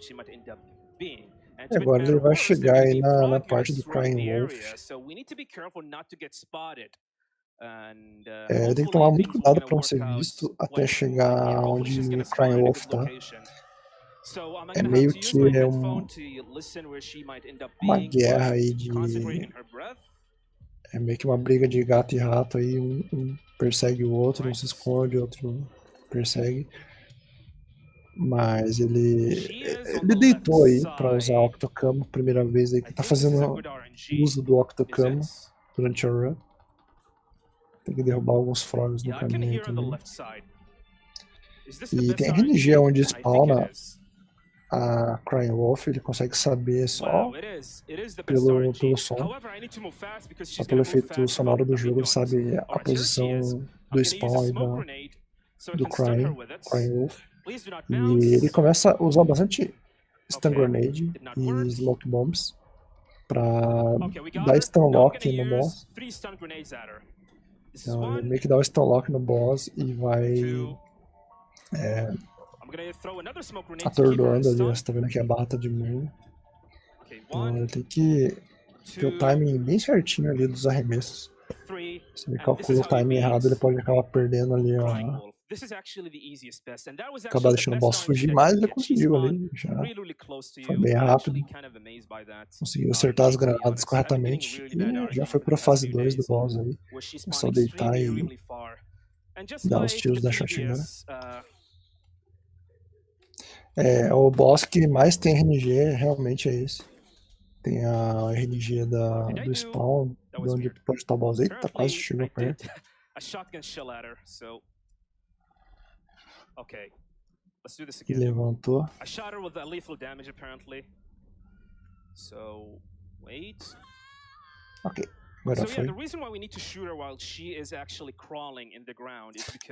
she might end up being. E agora ele vai chegar aí na parte do Crying Wolf. Ele tem que tomar muito cuidado para não ser visto até chegar onde o Crying Wolf tá. É meio que uma guerra aí de... É meio que uma briga de gato e rato aí, um persegue o outro, um se esconde, o outro persegue. Mas ele deitou aí pra usar o Octocamo, primeira vez aí que tá fazendo uso do Octocamo durante a run. Tem que derrubar alguns frogs no caminho aí também. E tem a RNG onde spawna a Crying Wolf, ele consegue saber só pelo som, só pelo efeito sonoro do jogo, ele sabe a posição do spawn aí do Crying Wolf. E ele começa a usar bastante stun grenade e smoke bombs pra dar stun lock no boss. Então ele meio que dá o stun lock no boss e vai atordoando ali, você tá vendo aqui a barra tá diminuindo. Então ele tem que ter o timing bem certinho ali dos arremessos. Se ele calcula o timing errado, ele pode acabar perdendo ali, ó. Acabar deixando o boss fugir, mas ele conseguiu ali, já foi bem rápido. Conseguiu acertar as granadas corretamente e já foi pra fase 2 do boss aí. É só deitar e dar os tiros da shotgun. O boss que mais tem RNG realmente é esse. Tem a RNG do spawn, de onde pode estar o boss. Eita, quase chegou perto. E levantou. Ok, agora foi.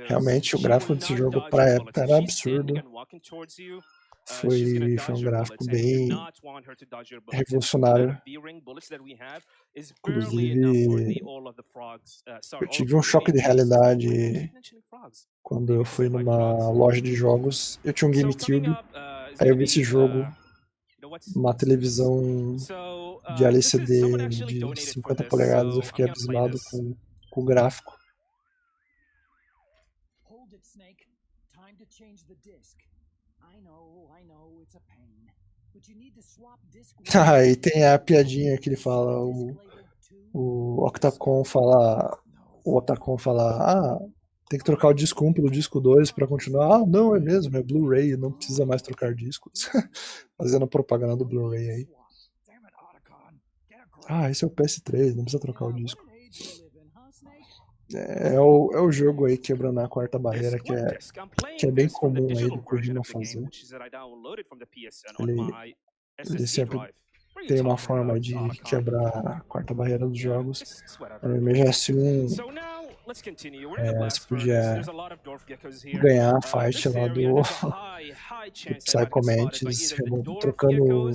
Realmente o gráfico desse jogo pra época era absurdo. Foi um gráfico bem revolucionário. Inclusive, eu tive um choque de realidade quando eu fui numa loja de jogos. Eu tinha um GameCube, aí eu vi esse jogo numa televisão de LCD de 50 polegadas. Eu fiquei abismado com o gráfico. E tem a piadinha que ele fala, o Octacon fala, tem que trocar o disco 1 pelo disco 2 pra continuar. Não, é mesmo, é Blu-ray, não precisa mais trocar discos. Fazendo propaganda do Blu-ray aí. Esse é o PS3, não precisa trocar o disco. É o jogo aí quebrando a quarta barreira, que é bem comum aí do Kojima fazer. Ele sempre tem uma forma de quebrar a quarta barreira dos jogos. No MGS1, você podia ganhar a fight lá do Mantis, trocando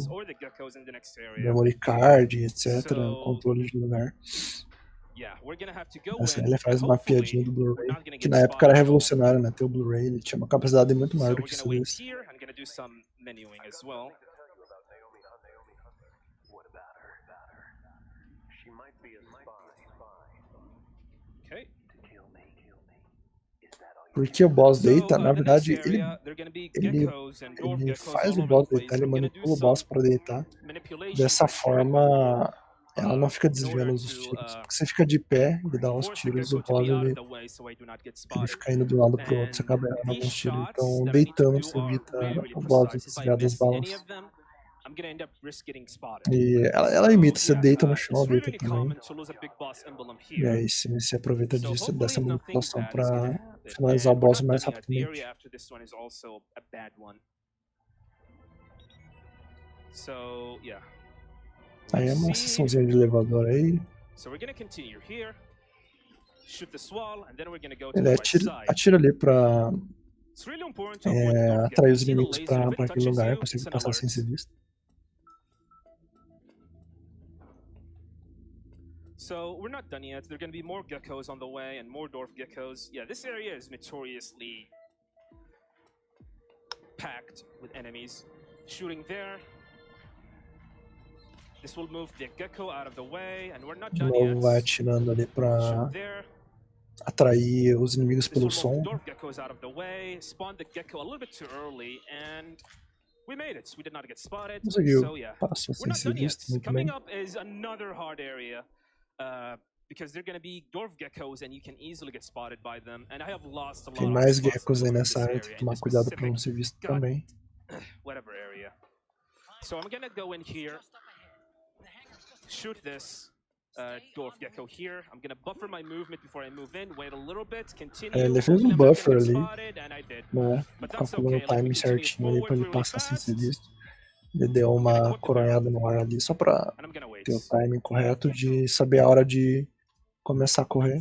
memory card, etc., controle de lugar. Assim, ele faz uma piadinha do Blu-ray, que na época era revolucionário, né? Ter o Blu-ray, ele tinha uma capacidade muito maior do que isso. Porque o boss deita, na verdade, ele faz o boss deitar, ele manipula o boss para deitar. Dessa forma, ela não fica desviando dos tiros. Porque você fica de pé, ele dá uns tiros, o boss ele fica indo de um lado pro outro, você acaba errando alguns tiros. Então, deitando, você evita o boss de desviar das balas. E ela imita, você deita no chão, deita também. E aí você aproveita dessa manipulação para finalizar o boss mais rapidamente. Aí é uma sessãozinha de elevador aí. Ele atira ali pra atrair os inimigos pra aquele lugar, conseguir passar sem ser visto. So we're not done yet. There are going to be more geckos on the way and more dwarf geckos. Yeah, this area is notoriously packed with enemies. Shooting there. This will move the gecko out of the way and we're not done yet. Vai atirando ali pra atrair os inimigos pelo som. Dwarf geckos out of the way. Spawn the gecko a little bit too early and we made it. We did not get spotted. Conseguiu. So yeah, Passou sem ser visto, muito coming bem. up is another hard area. Because they're going to be dwarf geckos and you can easily get spotted by them. And I have lost a lot. Tem mais geckos aí nessa área, tem que tomar cuidado para não ser visto também. Whatever area. So I'm going to go in here, shoot this dwarf gecko here. I'm going to buffer my movement before I move in, wait a little bit, continue. Ele fez um buffer ali, né? Calculando o timing certinho ali para ele passar sem ser visto. Ele deu uma coronhada no ar ali só para ter o timing correto de saber a hora de começar a correr.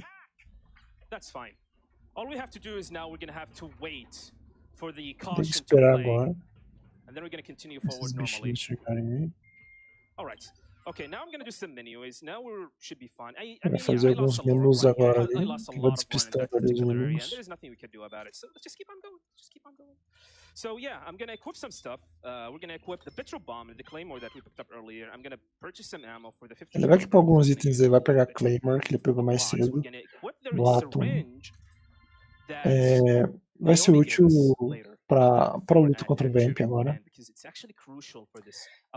Tem que esperar agora esses bichinhos chegarem aí. Vai fazer alguns menus agora ali, que vai despistando ali os inimigos. So yeah, I'm gonna equip some stuff. We're gonna equip the petrol bomb and the claymore that we picked up earlier. I'm gonna purchase some ammo for the 50. Ele vai equipar alguns itens aí, vai pegar a Claymore, que ele pegou mais cedo, do átomo. Vai ser útil para a luta contra o Vamp agora.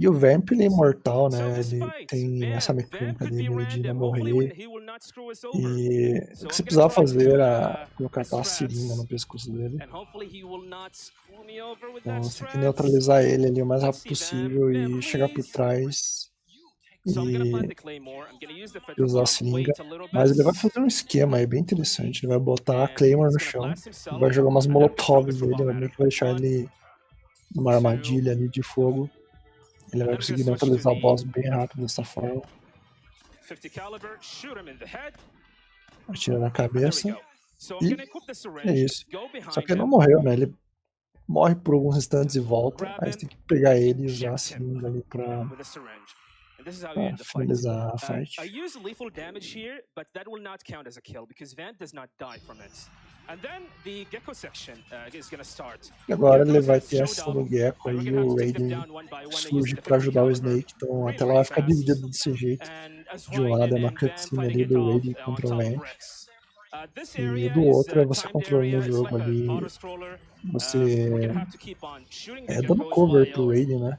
E o Vamp, ele é imortal, né? Ele tem essa mecânica dele de não morrer. E o que você precisava fazer era colocar aquela seringa no pescoço dele. Então você tem que neutralizar ele ali o mais rápido possível e chegar por trás e usar a seringa. Mas ele vai fazer um esquema aí bem interessante. Ele vai botar a Claymore no chão, vai jogar umas molotovs nele, vai meio que vai deixar ele numa armadilha ali de fogo. Ele vai conseguir neutralizar o boss bem rápido dessa forma. Atira na cabeça. E é isso. Só que ele não morreu, né? Ele morre por alguns instantes e volta. Aí você tem que pegar ele e usar a seringa ali pra finalizar a fight. I use lethal damage here, but that will not count as a kill because Van does not die from it. And then the Gecko section is gonna start. E agora ele vai ter a ação do Gecko e o Raiden surge para ajudar o Snake, então a tela vai ficar dividida desse jeito. De um lado é uma cutscene ali do Raiden contra o Vamp, e do outro é você controlando o jogo ali, você dando cover pro Raiden, né?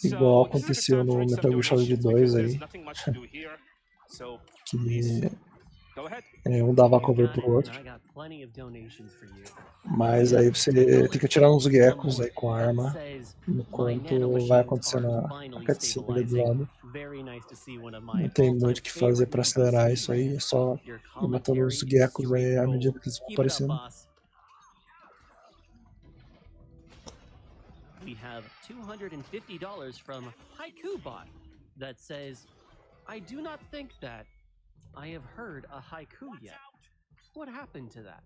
Igual aconteceu no Metal Gear Solid 2 aí, que um dava cover pro outro. Mas aí você tem que atirar uns geckos aí com a arma, enquanto vai acontecendo a cutscene ali do lado. Não tem muito o que fazer pra acelerar isso aí, é só ir matando os geckos aí à medida que eles vão aparecendo. We have $250 from HaikuBot that says, I do not think that I have heard a haiku yet. What happened to that?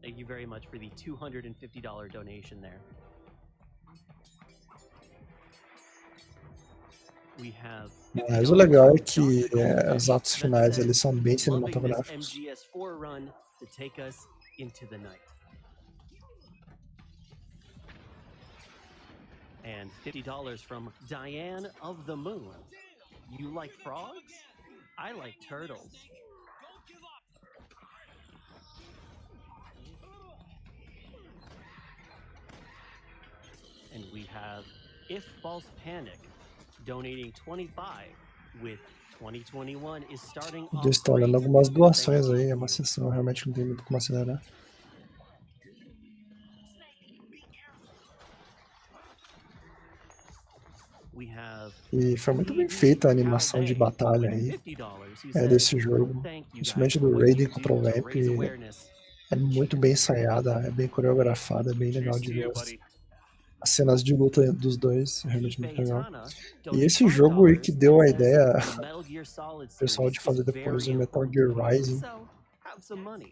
Thank you very much for the $250 donation there. We have Mas o legal é que os atos finais eles são bem cinematográficos. MGS4 run to take us into the night. And $50 from Diane of the Moon. You like frogs? I like turtles. And we have If False Panic donating 25 with 2021 is starting off. Já estou olhando algumas doações aí, é uma sessão, realmente não tem muito como acelerar. E foi muito bem feita a animação de batalha aí desse jogo, principalmente do Raiden contra o Vamp. É muito bem ensaiada, é bem coreografada, é bem legal de ver as cenas de luta dos dois, é realmente muito legal. E esse jogo aí que deu a ideia o pessoal de fazer depois o Metal Gear Rising,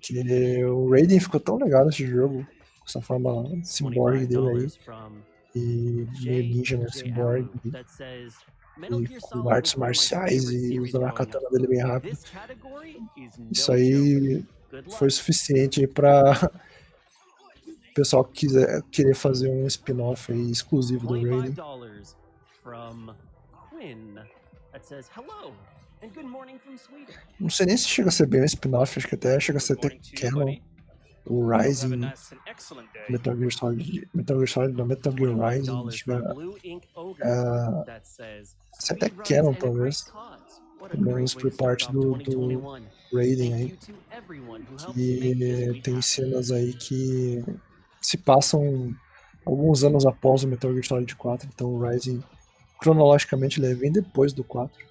que o Raiden ficou tão legal nesse jogo, com essa forma cyborg dele aí. E meio ninja, né, cyborg, e com artes marciais e usando a katana dele bem rápido. Isso aí foi suficiente para o pessoal que querer fazer um spin-off aí exclusivo do Raiden. Não sei nem se chega a ser bem um spin-off, acho que até chega a ser até canon. O Rising, Metal Gear Solid, Metal Gear Rising, isso até canon talvez, pelo menos por parte do Raiden aí, que tem cenas aí que se passam alguns anos após o Metal Gear Solid 4, então o Rising cronologicamente ele vem depois do 4.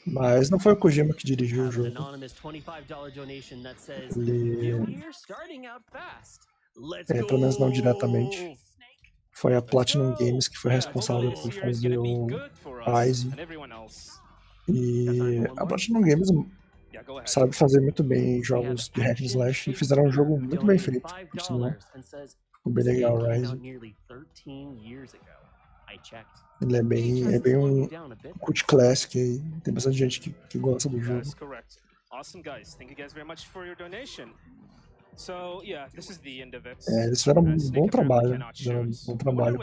Mas não foi o Kojima que dirigiu o jogo. Ele, pelo menos não diretamente. Foi a Platinum Games que foi responsável por fazer o Rising. E a Platinum Games sabe fazer muito bem jogos de hack and slash e fizeram um jogo muito bem feito, por sinal. Ficou bem legal o Rising. Ele é bem um cult classic aí. Tem bastante gente que gosta do jogo. Awesome, guys. Thank you guys very much for your donation. So, yeah, this is the end of it. Eles fizeram um bom trabalho.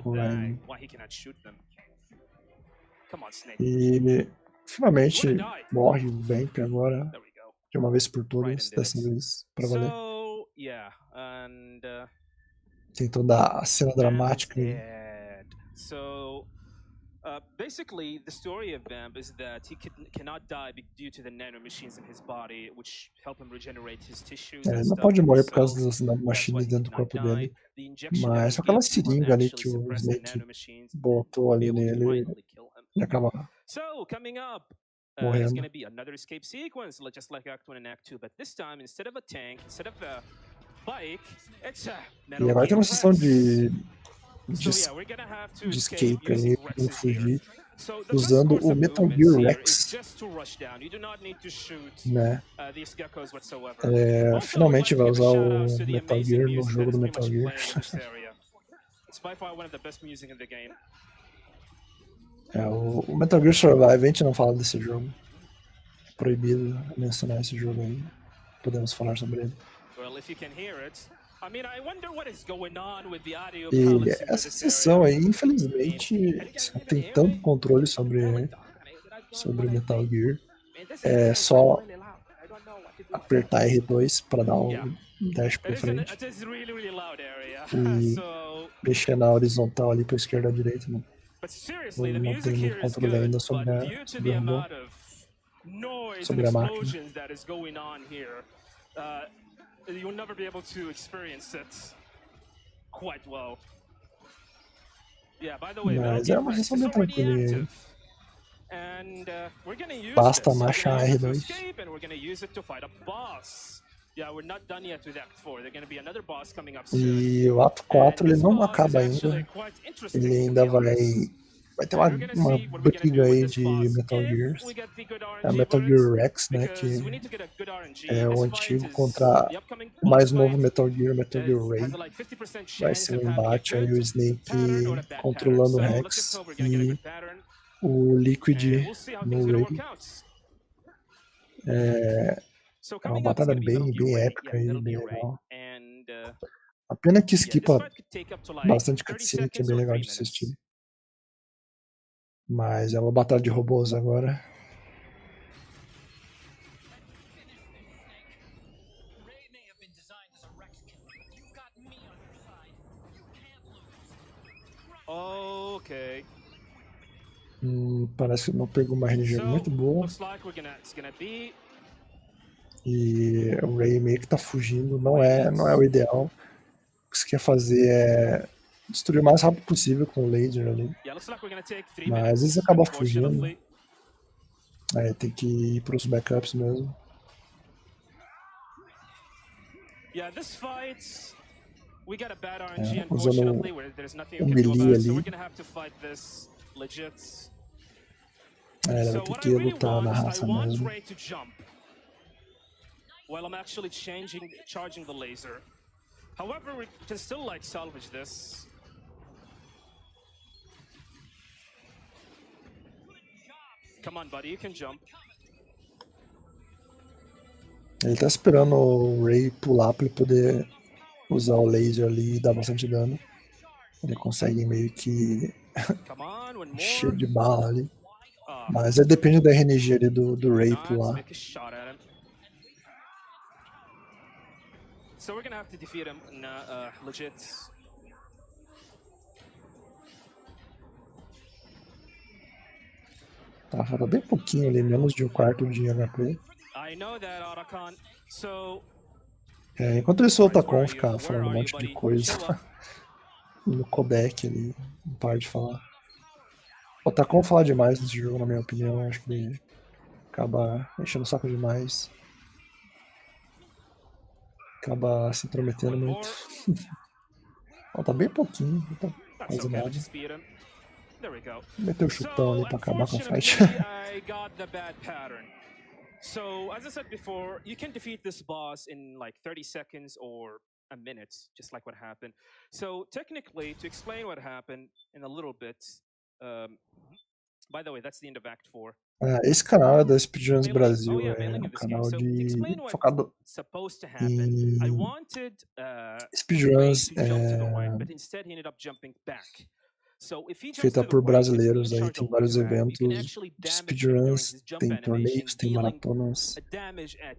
Com o Ryan. E finalmente morre o Vamp agora. De uma vez por todas, dessa vez, pra valer. Tem toda a cena dramática aí. Basically, the story of Vamp is that he cannot die due to the nanomachines in his body, which help him regenerate his tissues. Ele não pode morrer por causa das nanomachines dentro do corpo dele. Mas só aquela seringa ali que o Snake botou ali nele, ele acaba morrendo. E agora tem uma sessão de escape aí, pra fugir, usando o Metal Gear Rex, né? Finalmente vai usar o Metal Gear no jogo do Metal Gear. O Metal Gear Survive, a gente não fala desse jogo. É proibido mencionar esse jogo aí. Podemos falar sobre ele. E essa sessão aí, infelizmente, tem tanto controle sobre Metal Gear. É só apertar R2 para dar um dash para frente. E mexer na horizontal ali para esquerda ou direita. Não tem muito controle ainda sobre a máquina. You'll never be able to experience it quite well. Yeah, by the way, mas é uma sessão bem tranquila. Basta marchar R2. E o ato 4 ele não acaba ainda. Ele ainda vai ter uma briga aí de Metal Gears. É a Metal Gear Rex, né, que é o antigo contra o mais novo Metal Gear Ray. Vai ser um embate aí, o Snake controlando o Rex e o Liquid no Ray. É uma batalha bem épica aí, bem legal. A pena que esquipa bastante cutscene, que é bem legal de assistir. Mas é uma batalha de robôs agora. Ok. Parece que não pegou uma RNG muito boa. E o Ray meio que tá fugindo. Não é o ideal. O que você quer fazer é destruir o mais rápido possível com o laser ali. Mas às vezes acaba fugindo. Aí tem que ir pros backups mesmo. Usando o melee ali. Ele vai ter que lutar na raça mesmo. While I'm actually charging the laser. However, we can still salvage this. Come on, buddy, you can jump. Ele tá esperando o Ray pular pra ele poder usar o laser ali e dar bastante dano. Ele consegue meio que cheio de bala ali. Mas aí depende da RNG ali do Ray pular. So we're gonna have to defeat him legit. Tá, falta bem pouquinho ali, menos de um quarto de HP. I know that, Otacon. So enquanto isso, o Otacon fica falando um monte de coisa no codec ali, não para de falar. O Otacon fala demais nesse jogo, na minha opinião. Acho que ele acaba enchendo o saco demais. Acaba se intrometendo muito. Falta bem pouquinho, não tá quase nada. Meteu o chutão ali pra acabar com a fight. So, as I said before, you can defeat this boss in like 30 seconds or a minute, just like what happened. So, technically, to explain what happened in a little bit, By the way, that's the end of Act 4. Esse canal é da Speedruns Brasil, é um canal focado em speedruns feita por brasileiros, aí tem vários eventos de speedruns, tem torneios, tem maratonas,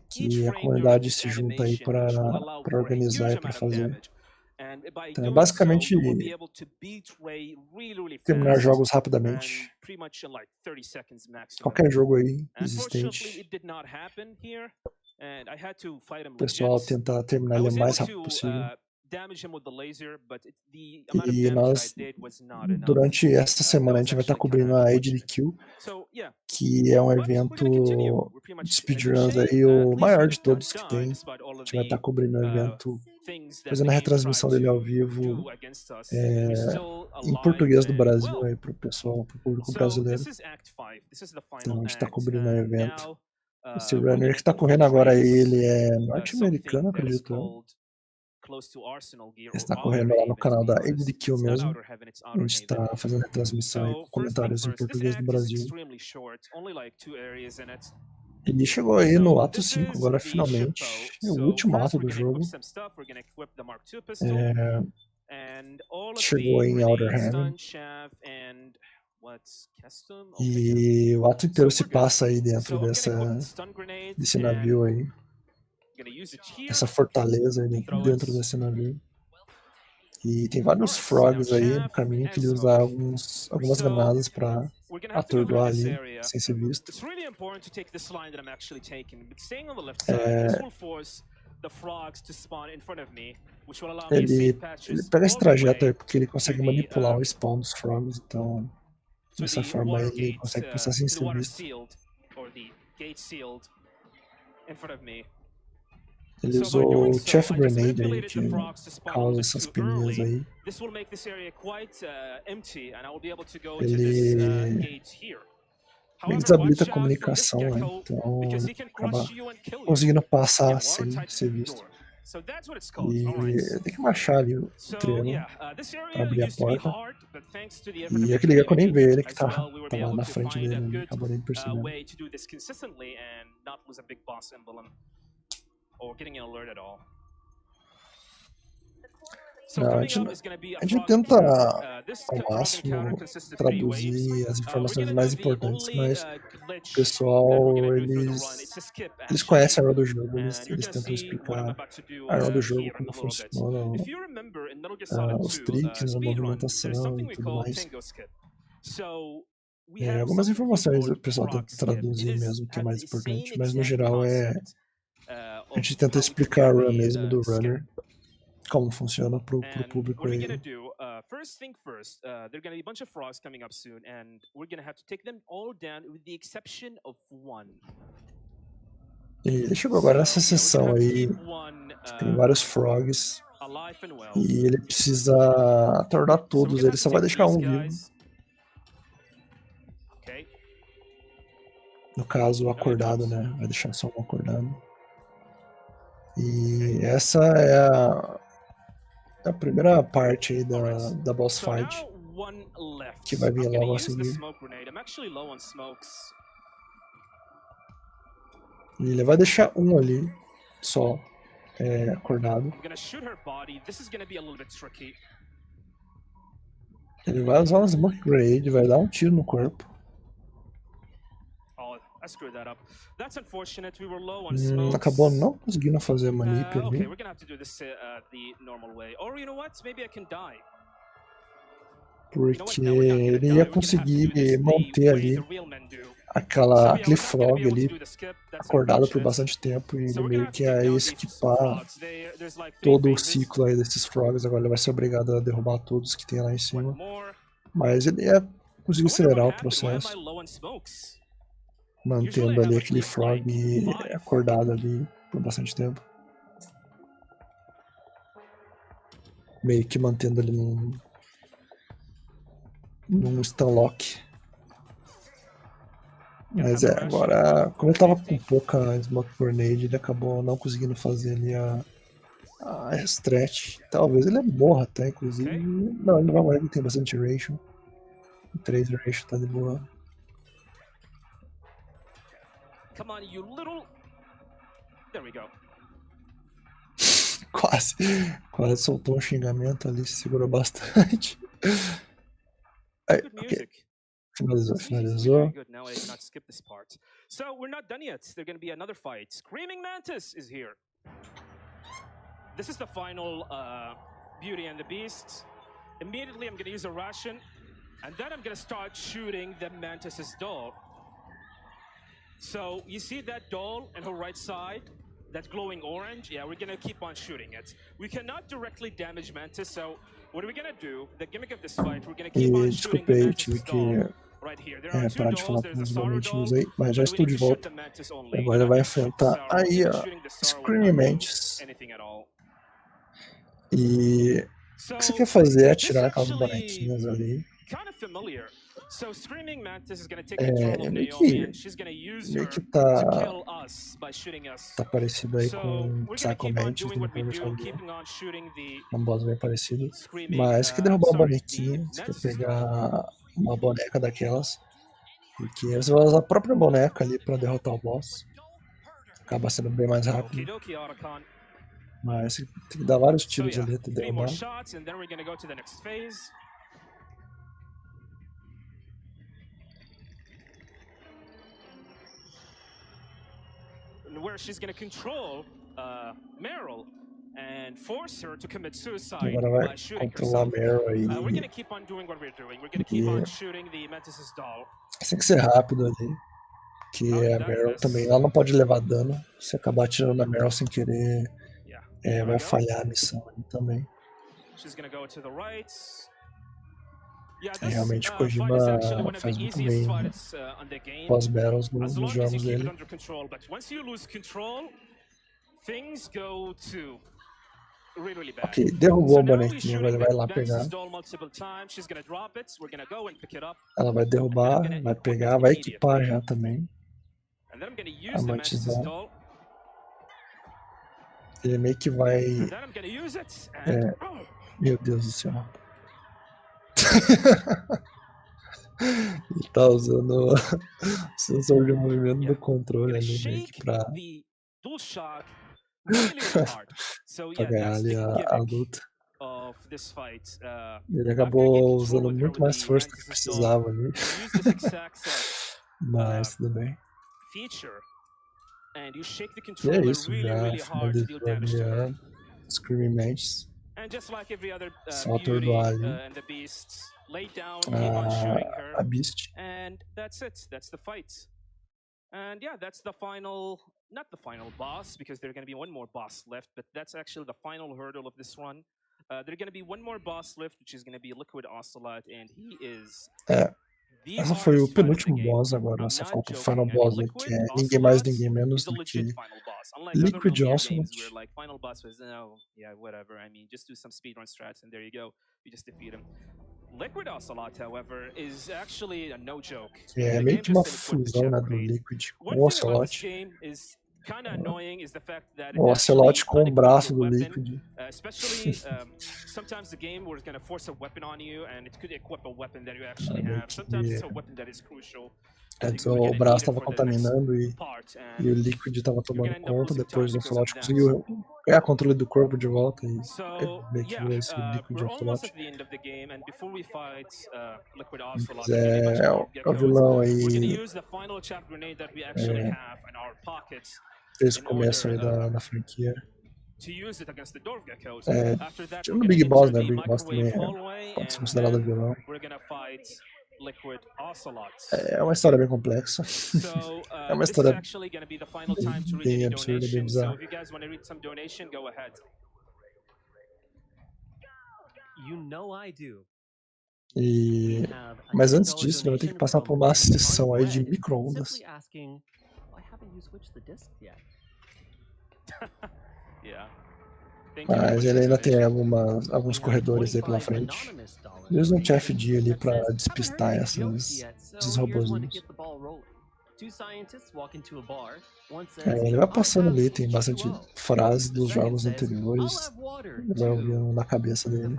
que a comunidade se junta aí para organizar e para fazer. Então, é basicamente terminar jogos rapidamente. Qualquer jogo aí existente. O pessoal tenta terminar ele o mais rápido possível. E nós, durante essa semana, a gente vai estar cobrindo a AGDQ, que é um evento de speedruns aí, o maior de todos que tem. A gente vai estar cobrindo o evento, fazendo a retransmissão dele ao vivo em português do Brasil aí pro pessoal, pro público brasileiro. Então a gente está cobrindo o evento. Esse runner que está correndo agora aí, ele é norte-americano, acredito eu. Ele está correndo lá no canal da AGDQ mesmo. A gente está fazendo a transmissão aí com comentários em português do Brasil. Ele chegou aí no ato 5 agora, finalmente. É o último ato do jogo. Chegou aí em Outer Heaven. E o ato inteiro se passa aí dentro desse navio aí. Essa fortaleza aí dentro desse navio. E tem vários frogs aí no caminho que ele usa algumas granadas para atordoar ali, sem ser visto. Ele pega esse trajeto aí porque ele consegue manipular o spawn dos frogs, então dessa forma ele consegue passar sem ser visto. Ele usou o Chef Grenade aí, que causa essas peninhas aí. Ele desabilita a comunicação, né? Então ele acaba conseguindo passar sem ser visto. E tem que baixar ali o triângulo para abrir a porta. E aquele Gecko nem vê ele que tá lá na frente dele, ele acabou nem percebendo. Não, a gente tenta ao máximo traduzir as informações mais importantes, mas o pessoal, eles conhecem a regra do jogo, eles tentam explicar a regra do jogo, como funciona, os tricks, a movimentação e tudo mais. Algumas informações o pessoal tenta traduzir mesmo, que é mais importante, mas no geral a gente tenta explicar a run mesmo do runner, como funciona pro público aí. First thing first, there are going to be a bunch of frogs coming up soon, and we're going to have to take them all down with the exception of one. Ele chegou agora nessa sessão aí, que tem vários frogs, e ele precisa atornar todos, ele só vai deixar um vivo. No caso, acordado, né? Vai deixar só um acordado. E essa é a primeira parte aí da boss fight, que vai vir logo a seguir. E ele vai deixar um ali, só, acordado. Ele vai usar um smoke grenade, vai dar um tiro no corpo. Acabou não conseguindo fazer a manip ali. Porque ele ia conseguir manter ali aquele frog ali acordado por bastante tempo, e ele meio que ia esquipar todo o ciclo aí desses frogs. Agora ele vai ser obrigado a derrubar todos que tem lá em cima. Mas ele ia conseguir acelerar o processo, mantendo ali aquele frog acordado ali por bastante tempo. Meio que mantendo ele num stunlock. Mas agora, como ele tava com pouca smoke grenade, ele acabou não conseguindo fazer ali a stretch. Talvez ele morra até, inclusive. Não, ele não vai morrer, ele tem bastante ration. 3 ratio tá de boa. Come on, you little... There we go. Quase soltou um xingamento ali, se segurou bastante. Aí, ok. Finalizou. Now I cannot skip this part. So we're not done yet. There's going to be another fight. Screaming Mantis is here. This is the final Beauty and the Beast. Immediately I'm going to use a ration, and then I'm going to start shooting the Mantis's doll. So you see that doll on her right side? That glowing orange? Yeah, we're gonna keep on shooting it. We cannot directly damage Mantis, so what are we gonna do? The gimmick of this fight, we're gonna keep on shooting the Mantis doll right here. There are two dolls, there's a Sorrow doll, mas já estou de volta. Agora ele vai enfrentar aí a Screaming Mantis. E o que você quer fazer é atirar aquelas bonequinhas ali. So Screaming Mantis is going to take control of Naomi and she's going to use her to kill us by shooting us. Tá parecido aí com Psycho Mantis, um boss bem parecido. Mas se quer derrubar uma bonequinha, se quer pegar uma boneca daquelas, porque você vai usar a própria boneca ali pra derrotar o boss. Acaba sendo bem mais rápido. Mas tem que dar vários tiros ali até derrubar. Where she's going to control Meryl and force her to commit suicide by shooting herself. We're going to keep on doing what we're doing. We're going to keep on shooting the Mantis's doll. Tem que ser rápido ali, que a Meryl também, ela não pode levar dano. Se acabar atirando a Meryl sem querer, vai falhar a missão ali também. She's going to go to the right. Realmente o Kojima faz muito bem pós-battles nos jogos dele. Ok, derrubou a bonequinha, agora ele vai lá pegar. Ela vai derrubar, vai pegar, vai equipar já também. A Mantis dela. Ele meio que vai... Meu Deus do céu. Ele tá usando o sensor de movimento do controle ali meio que pra ganhar ali a luta. Ele acabou usando muito mais força do que precisava ali. Mas tudo bem. E é isso, já finalizou ali a Screaming Mantis. Solta o ali. A Beast. And that's it. That's the fight. And yeah, that's the final, not the final boss, because there's going to be one more boss left, but that's actually the final hurdle of this run. There's going to be one more boss left, which is going to be Liquid Ocelot, and he is... Essa foi o penúltimo boss agora, só falta o final boss aí, que é ninguém mais, ninguém menos do que Liquid Ocelot. Final boss was, yeah, whatever, I mean, just do some speedrun strats and there you go, you just defeat him. Liquid Ocelot, however, is actually a no joke. É meio que uma fusão, né, do Liquid com o Ocelot. O Ocelot com o braço do Liquid. Especially sometimes the game was going to force a weapon on you and it could equip a weapon that you actually have. Sometimes it's a weapon that is crucial. O braço estava contaminando e o Liquid estava tomando conta. Depois o Ocelot conseguiu ganhar controle do corpo de volta e meio que virou esse Liquid Ocelot. Mas é o vilão aí desde o começo aí da franquia. No Big Boss, né? Big Boss também pode ser considerado vilão. É uma história bem complexa. É uma história bem absurda, bem bizarra. Mas antes disso, eu vou ter que passar por uma sessão aí de micro-ondas. Mas ele ainda tem alguns corredores aí pela frente. Ele usa um TFD ali pra despistar esses robôzinhos. Ele vai passando ali, tem bastante frases dos jogos anteriores. Ele vai ouvindo na cabeça dele.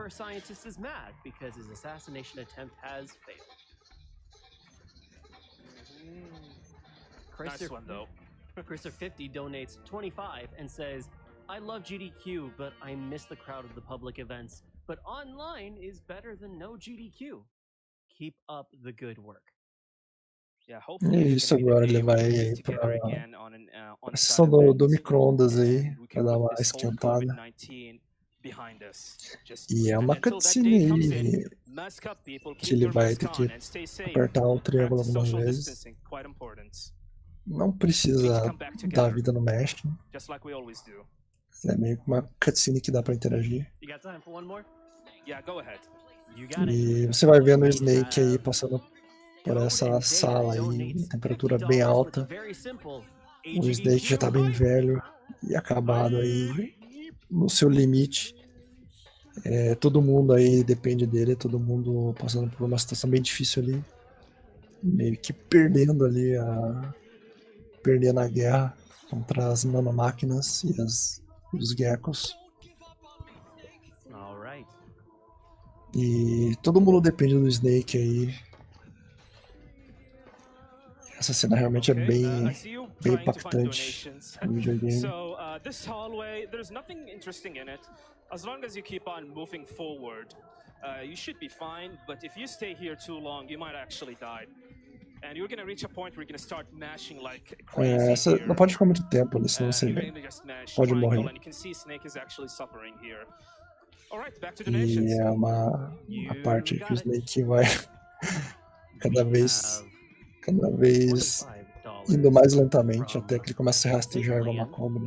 Nice one, though. Chrysler50 donates 25 and says, I love GDQ, but I miss the crowd of the public events. But online is better than no GDQ. Keep up the good work. Yeah, E hopefully isso agora ele vai aí pra sessão do micro-ondas aí, pra dar uma esquentada. E é uma cutscene aí que ele vai ter que apertar o triângulo algumas vezes. Não precisa dar vida no mesh. É meio que uma cutscene que dá pra interagir. E você vai vendo o Snake aí passando por essa sala aí, temperatura bem alta. O Snake já tá bem velho e acabado aí, no seu limite. Todo mundo aí depende dele, todo mundo passando por uma situação bem difícil ali. Meio que perdendo ali perdendo a guerra contra as nanomáquinas e os geckos. E todo mundo depende do Snake aí. Essa cena realmente é bem impactante no videogame. So this hallway, there's nothing interesting in it. As long as you keep on moving forward, you should be fine. But if you stay here too long, you might actually die. And you're gonna reach a point where you're gonna start mashing like crazy. Você não pode ficar muito tempo ali, senão você pode morrer. And you can see Snake is actually suffering here. All right, back to E é uma parte que o Snake vai cada vez indo mais lentamente até que ele começa a rastejar igual uma cobra.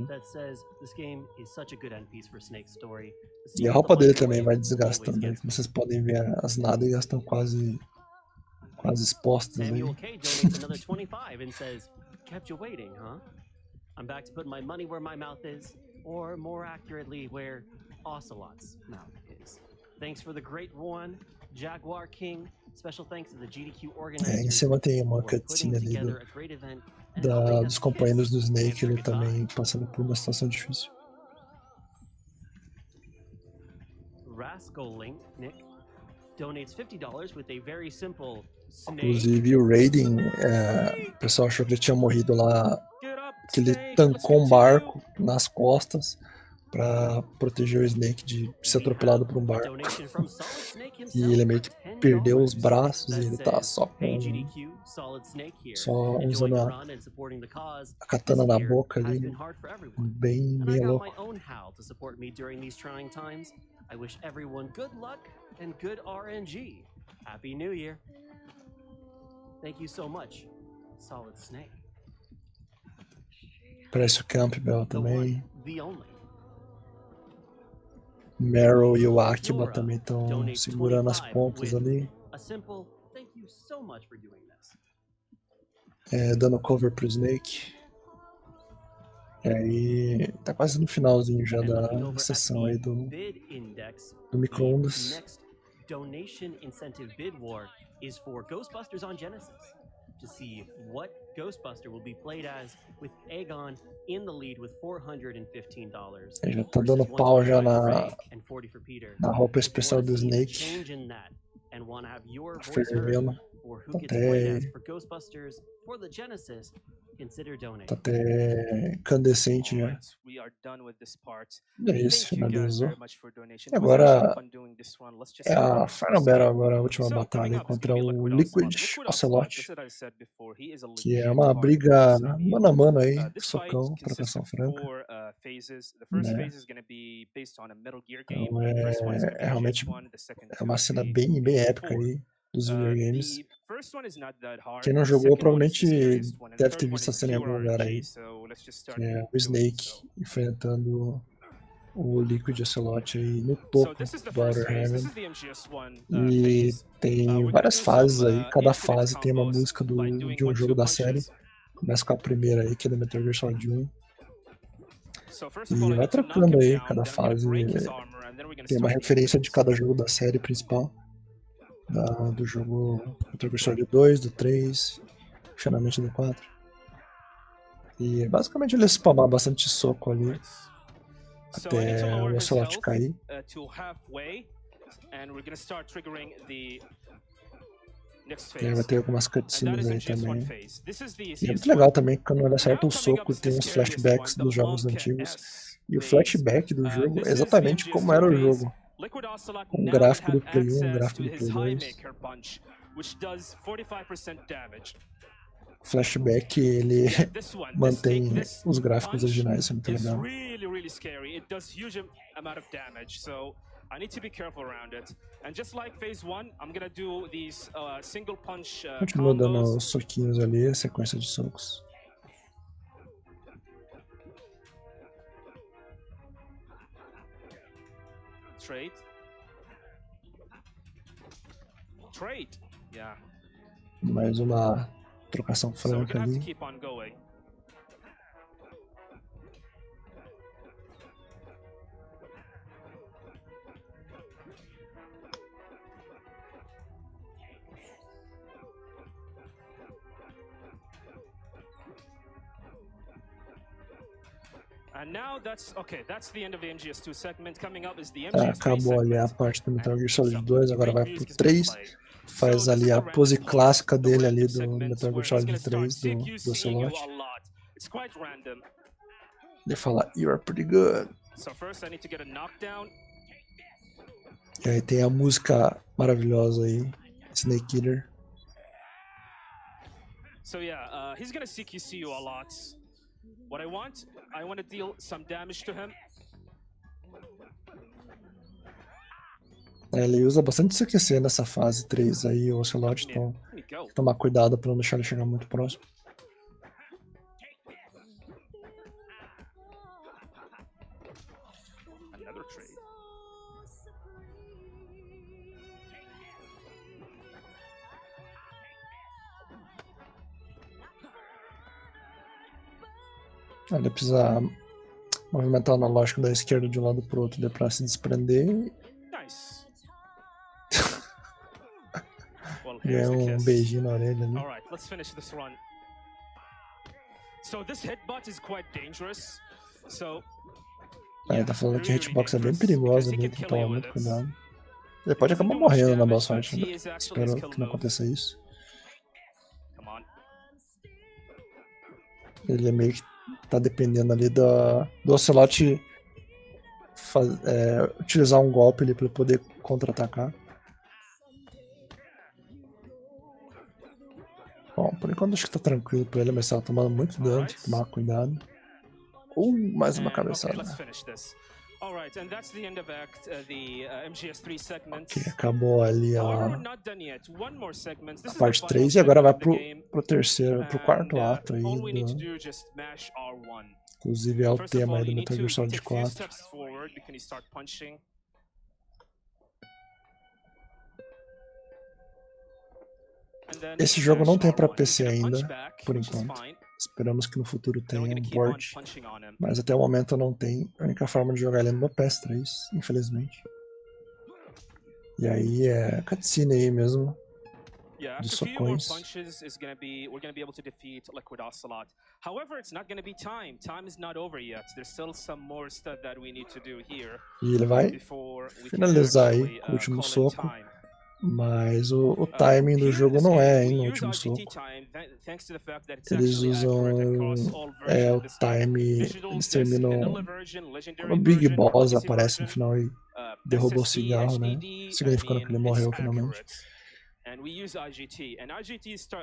E a roupa dele também vai desgastando. Como vocês podem ver, as nádegas estão quase expostas aí. Ocelot's mouth is. Thanks for the great one, Jaguar King. Special thanks to the GDQ organizers. Em cima tem uma cutscene ali dos companheiros do Snake, ele também passando por uma situação difícil. Rascal Link Nick donates $50 with a very simple snake. Inclusive o Raiden, o pessoal achou que ele tinha morrido lá, que ele tancou um barco nas costas pra proteger o Snake de ser atropelado por um barco. E ele meio que perdeu os braços e ele tá só usando a katana na boca ali, bem louco. Parece o Campbell também. Meryl e o Akiba também estão segurando as pontas ali. Dando cover pro Snake. E aí tá quase no finalzinho já da sessão aí do micro-ondas. To see what Ghostbuster will be played as, with Aegon in the lead with $415. Já tá dando pau já na roupa especial do Snake. Fervendo. Tá até incandescente já. É isso, finalizou. E agora é a Final Battle, agora a última batalha contra o Liquid Ocelot, que é uma briga mano a mano aí, socão, trocação franca. Né? Então realmente uma cena bem épica aí dos videogames. Quem não jogou provavelmente deve ter visto a cena em algum lugar aí, que é o Snake enfrentando o Liquid Ocelot aí no topo do Outer Heaven. E tem várias fases aí, cada fase tem uma música de um jogo da série. Começa com a primeira aí, que é do Metal Gear Solid 1. E vai trocando aí, cada fase tem uma referência de cada jogo da série principal. Do jogo Metal Gear Solid 2, do 3, finalmente do 4. E basicamente ele spamar bastante soco ali até o Ocelot cair. E aí vai ter algumas cutscenes aí também. E é muito legal também quando ele acerta o soco e tem os flashbacks dos jogos antigos. E o flashback do jogo é exatamente como era o jogo. Um gráfico do Play 1, um gráfico do Play 2. O flashback, ele mantém os gráficos originais, isso é muito legal. I need to be careful around it. And just like phase 1, I'm gonna do these single punch Continua dando soquinhos ali, sequência de socos. Trade. Yeah. Mais uma trocação franca ali. Acabou ali a parte do Metal Gear Solid 2, agora vai pro 3. Faz ali a pose clássica dele ali do Metal Gear Solid 3, do Ocelot. Ele fala, "You are pretty good." E aí tem a música maravilhosa aí, Snake Eater. So yeah, he's gonna CQC you a lot. What I want to deal some damage to him. Ele usa bastante CQC nessa fase 3 aí, o Ocelot, então tem que tomar cuidado para não deixar ele chegar muito próximo. Another trade. Ele precisa movimentar o analógico da esquerda de um lado pro outro para se desprender. Nice. Ganha um beijinho na orelha ali. All right, let's finish this run. So this hitbox is quite dangerous. So Tá falando que a hitbox é bem perigosa ali, tem que tomar muito cuidado. Ele pode acabar morrendo na boss fight, né? Espero que não aconteça isso. Ele é meio que tá dependendo ali do Ocelot utilizar um golpe ali para poder contra-atacar. Bom, por enquanto acho que tá tranquilo pra ele, mas tá tomando muito dano, tem que tomar cuidado. Mais uma cabeçada. Ok, acabou ali a parte 3 e agora vai pro terceiro, pro quarto ato aí. Inclusive é o tema aí do Metal Gear Solid 4. Esse jogo não tem para PC ainda, por enquanto. Esperamos que no futuro tenha um port, mas até o momento não tem. A única forma de jogar ele é no PS3, infelizmente. E aí é cutscene aí mesmo, de socões. E ele vai finalizar aí com o último soco. Mas o timing do jogo não é no último soco. Eles usam o time, eles terminam quando o Big Boss aparece no final e derruba o cigarro, né? Significando que ele morreu finalmente.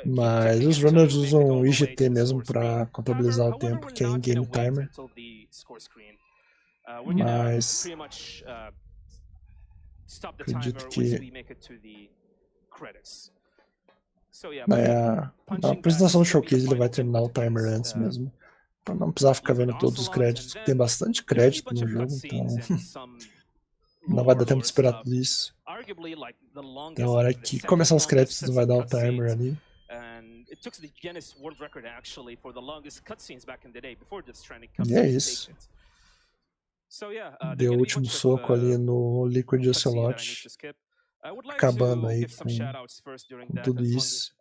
Mas os runners usam o IGT mesmo para contabilizar o tempo, que é in-game timer. Mas acredito que na apresentação do showcase ele vai terminar o timer antes mesmo, para não precisar ficar vendo todos os créditos. Tem bastante crédito no jogo, então não vai dar tempo de esperar tudo isso. Na hora que começar os créditos vai dar o timer ali. E é isso. Deu o último soco ali no Liquid Ocelot, acabando aí com tudo isso.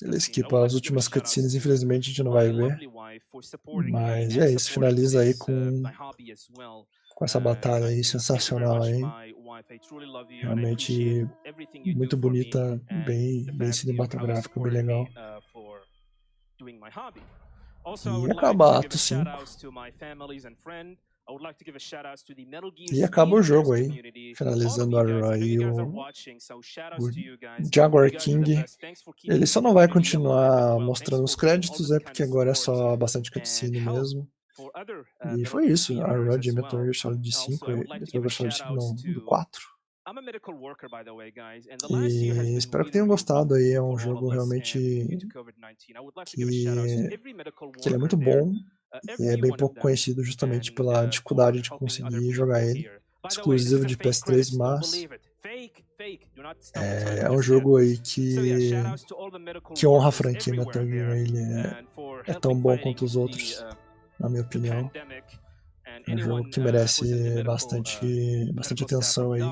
Ele esquipa as últimas cutscenes, infelizmente a gente não vai ver. Mas é isso, finaliza aí com com essa batalha aí sensacional aí. Realmente muito bonita, bem cinematográfica, bem legal. E acaba ato 5. E acaba o jogo aí, finalizando a run aí, o Jaguar King. Ele só não vai continuar mostrando os créditos, porque agora é só bastante cutscene mesmo. E foi isso, a run de Metal Gear Solid 5, Metal Gear Solid 5 não, do 4. E espero que tenham gostado aí, é um jogo realmente que ele é muito bom e é bem pouco conhecido justamente pela dificuldade de conseguir jogar ele, exclusivo de PS3, mas é um jogo aí que honra a franquia Metal Gear, ele é tão bom quanto os outros, na minha opinião. É um jogo que merece bastante atenção aí.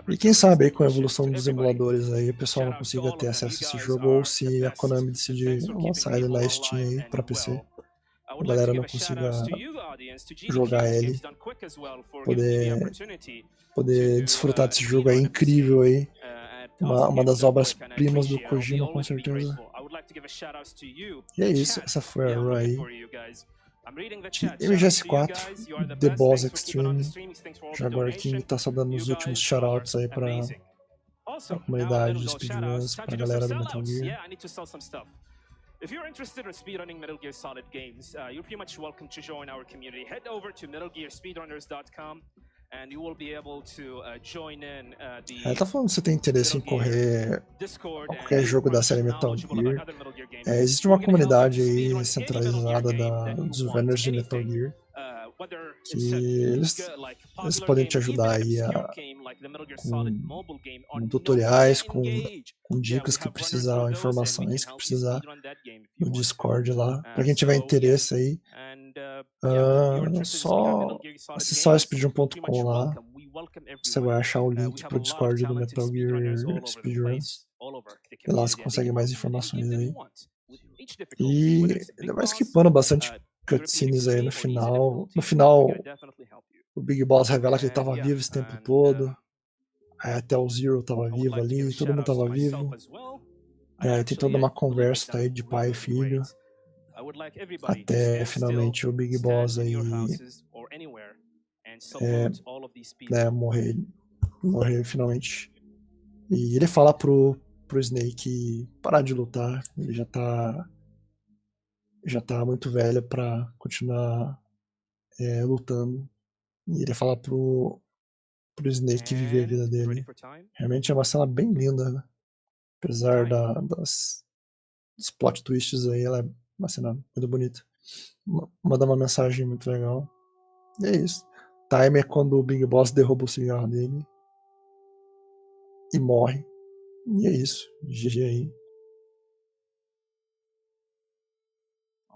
E quem sabe aí com a evolução dos emuladores aí o pessoal não consiga ter acesso a esse jogo, ou se a Konami decidir lançar ele na Steam aí pra PC, a galera não consiga jogar ele, poder desfrutar desse jogo aí incrível aí. Uma das obras-primas do Kojima, com certeza. E é isso, essa foi a run aí de MGS4, The Boss Extreme. Jaguar King tá só dando os últimos shoutouts aí pra comunidade de speedruns, pra galera do Metal Gear. If you're interested in speedrunning Metal Gear Solid games, you're pretty much welcome to join our community. Head over to metalgearspeedrunners.com and you will be able to join in the Ela tá falando que você tem interesse em correr qualquer jogo da série Metal Gear. Existe uma comunidade aí centralizada dos runners de Metal Gear que eles podem te ajudar aí com tutoriais, com dicas que precisar, informações que precisar no Discord lá. Pra quem tiver interesse aí, só acessar o speedrun.com lá. Você vai achar o link pro Discord do Metal Gear Speedruns. E lá você consegue mais informações aí. E ele vai skipando bastante cutscenes aí no final. No final, o Big Boss revela que ele tava vivo esse tempo todo. Aí até o Zero tava vivo ali, todo mundo tava vivo. Aí tem toda uma conversa aí de pai e filho. Até finalmente o Big Boss aí morrer finalmente. E ele fala pro Snake parar de lutar. Ele já tá muito velho pra continuar lutando. E ele fala pro Snake viver a vida dele. Realmente é uma cena bem linda, né? Apesar dos plot twists aí, ela é uma cena muito bonita. Manda uma mensagem muito legal. E é isso. Time é quando o Big Boss derruba o cigarro dele e morre. E é isso. GG aí.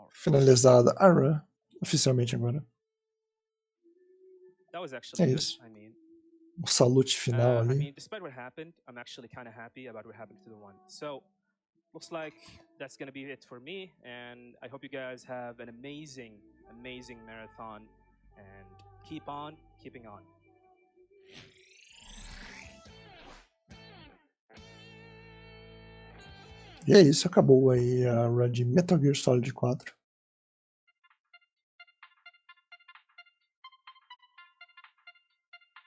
Finalizada a run, oficialmente agora. É isso. O salute final ali. Looks like that's gonna be it for me, and I hope you guys have an amazing marathon, and keep on keeping on. E é isso, acabou aí a run de Metal Gear Solid 4.